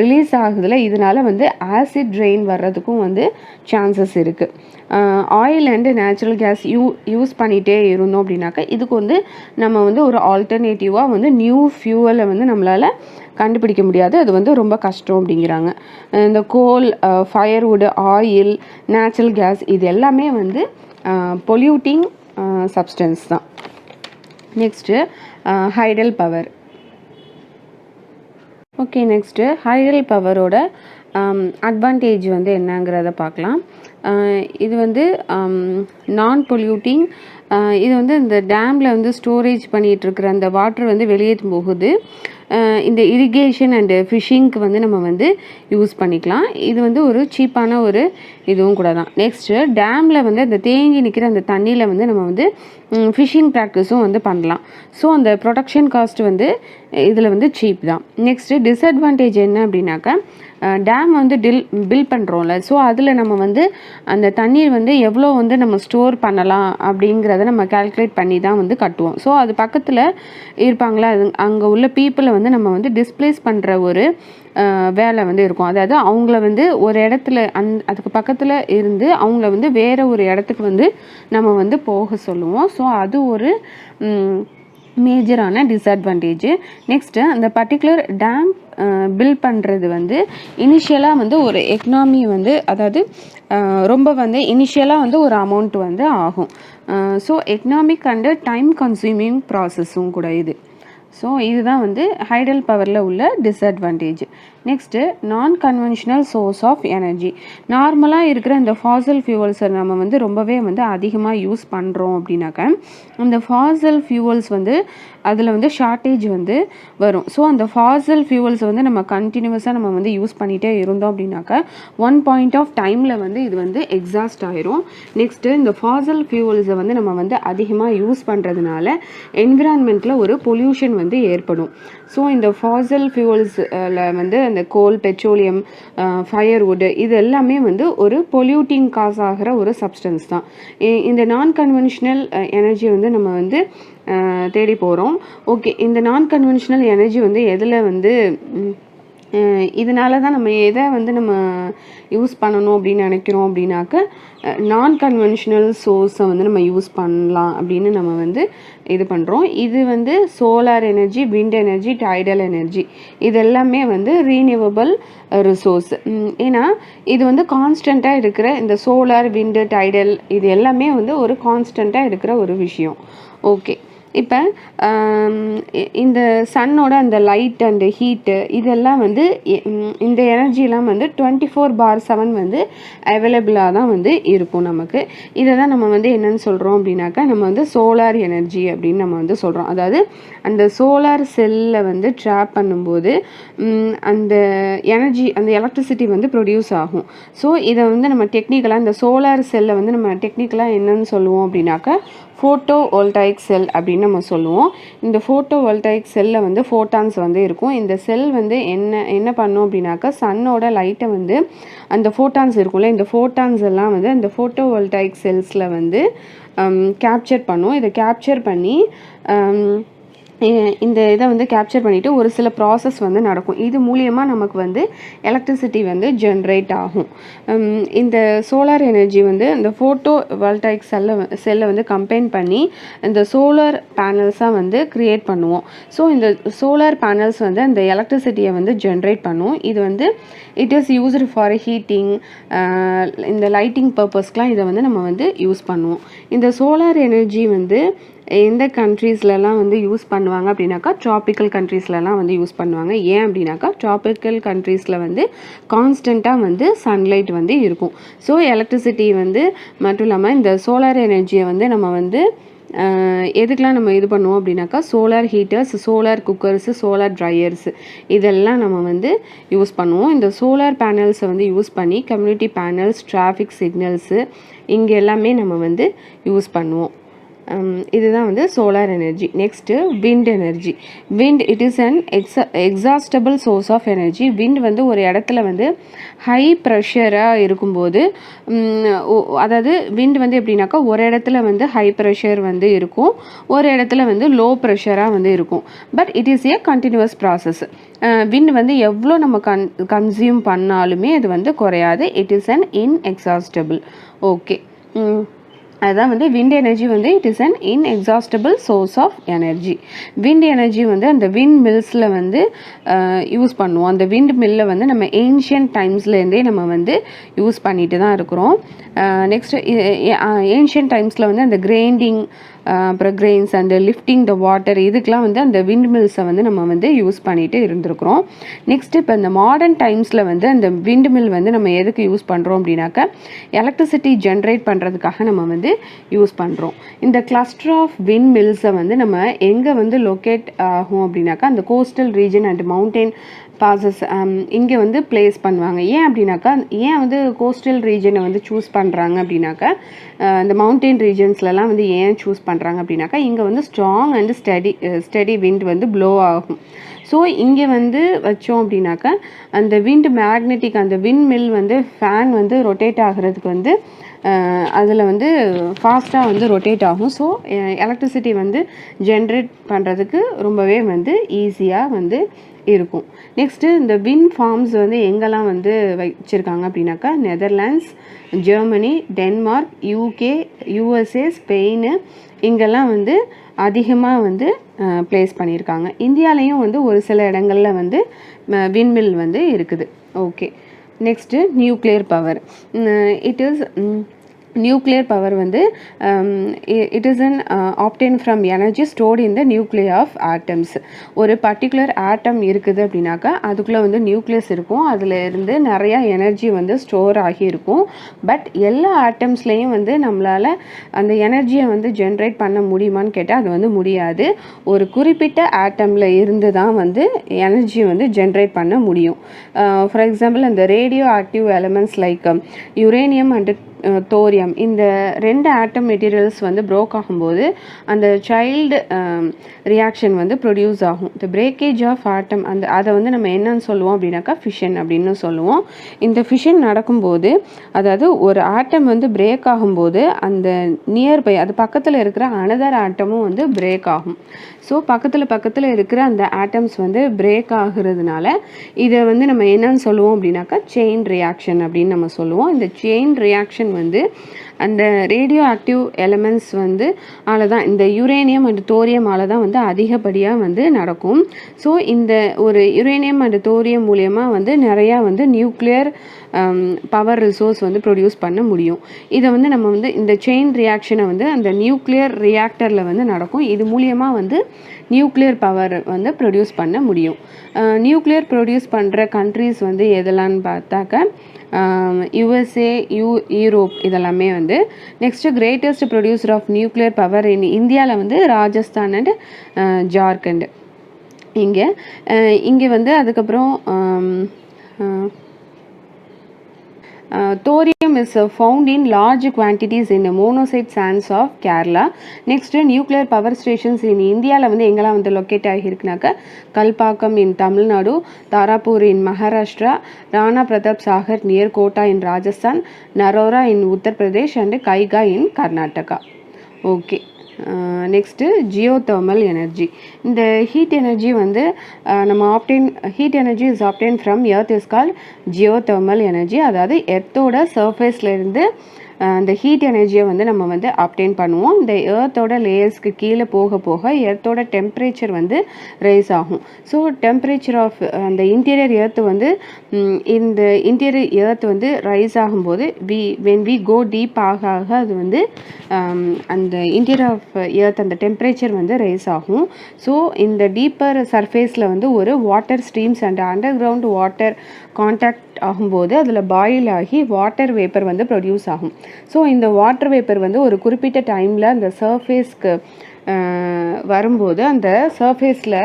ரிலீஸ் ஆகுதுல, இதனால வந்து ஆசிட் ரெயின் வர்றதுக்கும் வந்து சான்சஸ் இருக்குது. Oil and natural gas use பண்ணிகிட்டே இருந்தோம் அப்படின்னாக்கா இதுக்கு வந்து நம்ம வந்து ஒரு ஆல்டர்னேட்டிவாக வந்து நியூ ஃபியூவலை வந்து நம்மளால் கண்டுபிடிக்க முடியாது. அது வந்து ரொம்ப கஷ்டம் அப்படிங்கிறாங்க. இந்த coal, firewood, oil, natural gas இது எல்லாமே வந்து பொல்யூட்டிங் சப்ஸ்டன்ஸ் தான். Next hydel power. Okay, next hydel பவரோட அட்வான்டேஜ் வந்து என்னங்கிறத பார்க்கலாம். இது வந்து நான் பொல்யூட்டிங். இது வந்து இந்த டேமில் வந்து ஸ்டோரேஜ் பண்ணிகிட்ருக்கிற அந்த வாட்டர் வந்து வெளியேற்றும் போகுது. இந்த இரிகேஷன் அண்டு ஃபிஷ்ஷிங்க்கு வந்து நம்ம வந்து யூஸ் பண்ணிக்கலாம். இது வந்து ஒரு சீப்பான ஒரு இதுவும் கூட தான். நெக்ஸ்ட்டு டேமில் வந்து அந்த தேங்கி நிற்கிற அந்த தண்ணியில் வந்து நம்ம வந்து ஃபிஷ்ஷிங் ப்ராக்டிஸும் வந்து பண்ணலாம். ஸோ அந்த ப்ரொடக்ஷன் காஸ்ட் வந்து இதில் வந்து சீப் தான். நெக்ஸ்ட்டு டிஸ்அட்வான்டேஜ் என்ன அப்படின்னாக்கா, டேம் வந்து பில் பண்ணுறோம்ல, ஸோ அதில் நம்ம வந்து அந்த தண்ணீர் வந்து எவ்வளோ வந்து நம்ம ஸ்டோர் பண்ணலாம் அப்படிங்கிறத நம்ம கால்குலேட் பண்ணி தான் வந்து கட்டுவோம். ஸோ அது பக்கத்தில் இருப்பாங்களா, அங்கே உள்ள பீப்புளை வந்து நம்ம வந்து டிஸ்ப்ளேஸ் பண்ணுற ஒரு வேலை வந்து இருக்கும். அதாவது அவங்கள வந்து ஒரு இடத்துல அதுக்கு பக்கத்தில் இருந்து அவங்கள வந்து வேறு ஒரு இடத்துக்கு வந்து நம்ம வந்து போக சொல்லுவோம். ஸோ அது ஒரு மேஜரான டிஸ்அட்வான்டேஜ். நெக்ஸ்ட்டு அந்த பர்டிகுலர் டேம் பில்ட் பண்ணுறது வந்து இனிஷியலாக வந்து ஒரு எக்கனாமி வந்து, அதாவது ரொம்ப வந்து இனிஷியலாக வந்து ஒரு அமௌண்ட் வந்து ஆகும். So economic and time consuming ப்ராசஸும் கூட இது. ஸோ இதுதான் வந்து ஹைடல் பவரில் உள்ள disadvantage. Next non conventional source of energy. நார்மலாக இருக்கிற இந்த ஃபாசல் ஃபியூவல்ஸை நம்ம வந்து ரொம்பவே வந்து அதிகமாக யூஸ் பண்ணுறோம் அப்படின்னாக்க அந்த ஃபாசல் ஃபியூவல்ஸ் வந்து அதில் வந்து ஷார்ட்டேஜ் வந்து வரும். ஸோ அந்த ஃபாசல் ஃபியூவல்ஸை வந்து நம்ம கண்டினியூஸாக நம்ம வந்து யூஸ் பண்ணிகிட்டே இருந்தோம் அப்படின்னாக்க ஒன் பாயிண்ட் ஆஃப் டைமில் வந்து இது வந்து எக்ஸாஸ்ட் ஆயிரும். நெக்ஸ்ட்டு இந்த ஃபாசல் ஃபியூவல்ஸை வந்து நம்ம வந்து அதிகமாக யூஸ் பண்ணுறதுனால என்விரான்மெண்ட்டில் ஒரு பொல்யூஷன் வந்து ஏற்படும். ஸோ இந்த ஃபாசல் ஃபியூவல்ஸில் வந்து அந்த கோல், பெட்ரோலியம், ஃபயர்வுட் இது எல்லாமே வந்து ஒரு பொல்யூட்டிங் காஸ் ஆகிற ஒரு சப்ஸ்டன்ஸ் தான். இந்த நான் கன்வென்ஷனல் எனர்ஜி வந்து நம்ம வந்து தேடி போகிறோம். ஓகே, இந்த நான் கன்வென்ஷனல் எனர்ஜி வந்து எதில் வந்து இதனால தான் நம்ம எதை வந்து நம்ம யூஸ் பண்ணணும் அப்படின்னு நினைக்கிறோம் அப்படின்னாக்க நான் கன்வென்ஷனல் சோர்ஸை வந்து நம்ம யூஸ் பண்ணலாம் அப்படின்னு நம்ம வந்து இது பண்ணுறோம். இது வந்து solar energy, wind energy, tidal energy இது எல்லாமே வந்து ரீனியூவபிள் ரிசோர்ஸ். ஏன்னா இது வந்து கான்ஸ்டண்ட்டாக இருக்கிற இந்த சோலார், விண்டு, டைடல் இது எல்லாமே வந்து ஒரு கான்ஸ்டண்ட்டாக இருக்கிற ஒரு விஷயம். ஓகே, இப்போ இந்த சன்னோட அந்த லைட் அண்ட் ஹீட்டு இதெல்லாம் வந்து இந்த எனர்ஜிலாம் வந்து 24/7 வந்து அவைலபிளாக தான் வந்து இருக்கும் நமக்கு. இதை தான் நம்ம வந்து என்னென்னு சொல்கிறோம் அப்படின்னாக்கா நம்ம வந்து சோலார் எனர்ஜி அப்படின்னு நம்ம வந்து சொல்கிறோம். அதாவது அந்த சோலார் செல்லில் வந்து ட்ராப் பண்ணும்போது அந்த எனர்ஜி, அந்த எலக்ட்ரிசிட்டி வந்து ப்ரொடியூஸ் ஆகும். ஸோ இதை வந்து நம்ம டெக்னிக்கலாக இந்த சோலார் செல்லை வந்து நம்ம டெக்னிக்கலாக என்னென்னு சொல்லுவோம் அப்படின்னாக்கா ஃபோட்டோ வோல்டாயிக் செல் அப்படின்னு நம்ம சொல்லுவோம். இந்த ஃபோட்டோ வோல்டாயிக் செல்லில் வந்து ஃபோட்டான்ஸ் வந்து இருக்கும். இந்த செல் வந்து என்ன பண்ணும் அப்படின்னாக்கா சன்னோட லைட்டை வந்து அந்த ஃபோட்டான்ஸ் இருக்கும்ல, இந்த ஃபோட்டான்ஸ் எல்லாம் வந்து அந்த ஃபோட்டோ வோல்டாயிக் செல்ஸில் வந்து கேப்சர் பண்ணும். இதை கேப்சர் பண்ணி இந்த இதை வந்து கேப்சர் பண்ணிவிட்டு ஒரு சில ப்ராசஸ் வந்து நடக்கும். இது மூலியமாக நமக்கு வந்து எலக்ட்ரிசிட்டி வந்து ஜென்ரேட் ஆகும். இந்த சோலார் எனர்ஜி வந்து இந்த ஃபோட்டோ வோல்டாயிக் செல்லை வந்து கம்பைன் பண்ணி இந்த சோலார் பேனல்ஸாக வந்து க்ரியேட் பண்ணுவோம். ஸோ இந்த சோலார் பேனல்ஸ் வந்து அந்த எலக்ட்ரிசிட்டியை வந்து ஜென்ரேட் பண்ணும். இது வந்து it is used for heating, இந்த லைட்டிங் பர்பஸ்க்கெலாம் இதை வந்து நம்ம வந்து யூஸ் பண்ணுவோம். இந்த சோலார் எனர்ஜி வந்து எந்த கண்ட்ரீஸ்லலாம் வந்து யூஸ் பண்ணுவாங்க அப்படின்னாக்கா ட்ராபிக்கல் கண்ட்ரீஸ்லலாம் வந்து யூஸ் பண்ணுவாங்க. ஏன் அப்படின்னாக்கா ட்ராபிக்கல் கண்ட்ரீஸில் வந்து கான்ஸ்டண்ட்டாக வந்து சன்லைட் வந்து இருக்கும். ஸோ எலக்ட்ரிசிட்டி வந்து மட்டும் இல்லாமல் இந்த சோலார் எனர்ஜியை வந்து நம்ம வந்து எதுக்கெலாம் நம்ம இது பண்ணுவோம் அப்படின்னாக்கா சோலார் ஹீட்டர்ஸ், சோலார் குக்கர்ஸு, சோலார் ட்ரையர்ஸு இதெல்லாம் நம்ம வந்து யூஸ் பண்ணுவோம். இந்த சோலார் பேனல்ஸை வந்து யூஸ் பண்ணி கம்யூனிட்டி பேனல்ஸ், டிராஃபிக் சிக்னல்ஸு இங்கே எல்லாமே நம்ம வந்து யூஸ் பண்ணுவோம். இதுதான் வந்து solar energy. Next wind energy. Wind it is an exhaustible source of energy. Wind வந்து ஒரு இடத்துல வந்து ஹை ப்ரெஷராக இருக்கும்போது, அதாவது விண்ட் வந்து எப்படின்னாக்கா ஒரு இடத்துல வந்து ஹை ப்ரெஷர் வந்து இருக்கும், ஒரு இடத்துல வந்து லோ ப்ரெஷராக வந்து இருக்கும். But it is a continuous process. Wind வந்து எவ்வளோ நம்ம கன்சியூம் பண்ணாலுமே அது வந்து குறையாது. It is an inexhaustible. Okay, அதுதான் வந்து விண்ட் எனர்ஜி வந்து it is an inexhaustible source of energy. Wind energy வந்து அந்த விண்ட் மில்ஸில் வந்து யூஸ் பண்ணுவோம். அந்த விண்ட் மில்லை வந்து நம்ம ஏன்ஷியன்ட் டைம்ஸ்லேருந்தே நம்ம வந்து யூஸ் பண்ணிட்டு தான் இருக்கிறோம். நெக்ஸ்ட்டு ஏன்ஷியன்ட் டைம்ஸில் வந்து அந்த கிரைண்டிங், அப்புறம் grains and lifting the water இதுக்கெலாம் வந்து அந்த விண்ட் மில்ஸை வந்து நம்ம வந்து யூஸ் பண்ணிட்டு இருந்திருக்கிறோம். நெக்ஸ்ட்டு இப்போ இந்த மாடர்ன் டைம்ஸில் வந்து அந்த விண்ட் மில் வந்து நம்ம எதுக்கு யூஸ் பண்ணுறோம் அப்படின்னாக்கா எலக்ட்ரிசிட்டி ஜென்ரேட் பண்ணுறதுக்காக நம்ம வந்து யூஸ் பண்ணுறோம். இந்த கிளஸ்டர் ஆஃப் விண்ட் மில்ஸை வந்து நம்ம எங்கே வந்து லொக்கேட் ஆகும் அப்படின்னாக்கா அந்த coastal region and mountain bosses இங்கே வந்து பிளேஸ் பண்ணுவாங்க. ஏன் அப்படின்னாக்கா ஏன் வந்து கோஸ்டல் ரீஜனை வந்து சூஸ் பண்ணுறாங்க அப்படின்னாக்கா இந்த மவுண்டெயின் ரீஜன்ஸ்லலாம் வந்து ஏன் சூஸ் பண்ணுறாங்க அப்படின்னாக்கா இங்கே வந்து ஸ்ட்ராங் அண்ட் ஸ்டெடி விண்ட் வந்து ப்ளோ ஆகும். ஸோ இங்கே வந்து வச்சோம் அப்படின்னாக்கா அந்த விண்ட் மேக்னெட்டிக் அந்த விண்ட் மில் வந்து ஃபேன் வந்து ரொட்டேட் ஆகிறதுக்கு வந்து அதில் வந்து ஃபாஸ்ட்டாக வந்து ரொட்டேட் ஆகும். ஸோ எலக்ட்ரிசிட்டி வந்து ஜென்ரேட் பண்ணுறதுக்கு ரொம்பவே வந்து ஈஸியாக வந்து இருக்கும். நெக்ஸ்ட்டு இந்த விண்ட் ஃபார்ம்ஸ் வந்து எங்கெல்லாம் வந்து வச்சுருக்காங்க அப்படின்னாக்கா Netherlands, Germany, Denmark, UK, USA, Spain இங்கெல்லாம் வந்து அதிகமாக வந்து ப்ளேஸ் பண்ணியிருக்காங்க. இந்தியாலேயும் வந்து ஒரு சில இடங்களில் வந்து விண்மில் வந்து இருக்குது. Okay, next nuclear power. It is nuclear power வந்து it is an obtain from energy stored in the nuclear of atoms. ஒரு பர்டிகுலர் ஆட்டம் இருக்குது அப்படின்னாக்கா அதுக்குள்ளே வந்து நியூக்ளியஸ் இருக்கும், அதில் இருந்து நிறையா எனர்ஜி வந்து ஸ்டோர் ஆகியிருக்கும். பட் எல்லா ஆட்டம்ஸ்லேயும் வந்து நம்மளால் அந்த எனர்ஜியை வந்து ஜென்ரேட் பண்ண முடியுமான்னு கேட்டால் அது வந்து முடியாது. ஒரு குறிப்பிட்ட ஆட்டமில் இருந்து தான் வந்து எனர்ஜி வந்து ஜென்ரேட் பண்ண முடியும். ஃபார் எக்ஸாம்பிள் அந்த radio active elements like uranium and thorium இந்த 2 ஆட்டம் மெட்டீரியல்ஸ் வந்து ப்ரோக் ஆகும்போது அந்த சைல்டு ரியாக்ஷன் வந்து ப்ரொடியூஸ் ஆகும். த பிரேக்கேஜ் ஆஃப் ஆட்டம் அதை வந்து நம்ம என்னன்னு சொல்லுவோம் அப்படின்னாக்கா ஃபிஷன் அப்படின்னு சொல்லுவோம். இந்த ஃபிஷன் நடக்கும்போது, அதாவது ஒரு ஆட்டம் வந்து பிரேக் ஆகும்போது அந்த நியர்பை அது பக்கத்தில் இருக்கிற அனதர் ஆட்டமும் வந்து பிரேக் ஆகும். ஸோ பக்கத்தில் இருக்கிற அந்த ஆட்டம்ஸ் வந்து பிரேக் ஆகுறதுனால இதை வந்து நம்ம என்னன்னு சொல்லுவோம் அப்படின்னாக்கா செயின் ரியாக்ஷன் அப்படின்னு நம்ம சொல்லுவோம். இந்த செயின் ரியாக்ஷன் வந்து அந்த ரேடியோ ஆக்டிவ் எலமெண்ட்ஸ் வந்து தான் இந்த யுரேனியம் அண்ட் தோரியம் தான் வந்து அதிகப்படியாக வந்து நடக்கும். ஸோ இந்த ஒரு யுரேனியம் அண்ட் தோரியம் மூலியமாக வந்து நிறையா வந்து நியூக்ளியர் பவர் ரிசோர்ஸ் வந்து ப்ரொடியூஸ் பண்ண முடியும். இதை வந்து நம்ம வந்து இந்த செயின் ரியாக்ஷனை வந்து அந்த நியூக்ளியர் ரியாக்டரில் வந்து நடக்கும். இது மூலியமாக வந்து நியூக்ளியர் பவர் வந்து ப்ரொடியூஸ் பண்ண முடியும். நியூக்ளியர் ப்ரொடியூஸ் பண்ணுற கண்ட்ரீஸ் வந்து எதெல்லாம்னு பார்த்தாக்க யுஎஸ்ஏ, யூரோப் இதெல்லாமே வந்து. Next greatest producer of nuclear power இந்தியாவில் வந்து ராஜஸ்தான் அண்ட் ஜார்க்கண்ட். இங்கே வந்து அதுக்கப்புறம் thorium is found in large quantities in monazite sands of Kerala. Next, nuclear power stations in இந்தியாவில் வந்து எங்கெல்லாம் வந்து locate ஆகியிருக்குனாக்கா Kalpakkam in Tamil Nadu, Tarapur in Maharashtra, Rana Pratap Sagar near quota in Rajasthan, Narora in Uttar Pradesh and Kaiga in Karnataka. Okay, next geothermal energy. இந்த ஹீட் எனர்ஜி வந்து நம்ம heat energy is obtain from earth is called geothermal energy. அதாவது எர்த்தோட சர்ஃபேஸ்லேருந்து அந்த heat எனர்ஜியை வந்து நம்ம வந்து ஆப்டெயின் பண்ணுவோம். இந்த எர்த்தோட லேயர்ஸ்க்கு கீழே போக போக எர்த்தோட டெம்பரேச்சர் வந்து ரைஸ் ஆகும். ஸோ டெம்பரேச்சர் ஆஃப் அந்த இன்டீரியர் எர்த் வந்து இந்த இன்டீரியர் எர்த் வந்து ரைஸ் ஆகும்போது வென் வி கோ டீப் ஆக ஆக அது வந்து அந்த இன்டீரியர் ஆஃப் எர்த் அந்த டெம்பரேச்சர் வந்து ரைஸ் ஆகும். ஸோ இந்த டீப்பர் சர்ஃபேஸில் வந்து ஒரு water streams and under ground water contact ஆகும்போது அதில் பாயில் ஆகி வாட்டர் வேப்பர் வந்து ப்ரொடியூஸ் ஆகும். ஸோ இந்த வாட்டர் வேப்பர் வந்து ஒரு குறிப்பிட்ட டைமில் அந்த சர்ஃபேஸ்க்கு வரும்போது அந்த சர்ஃபேஸில்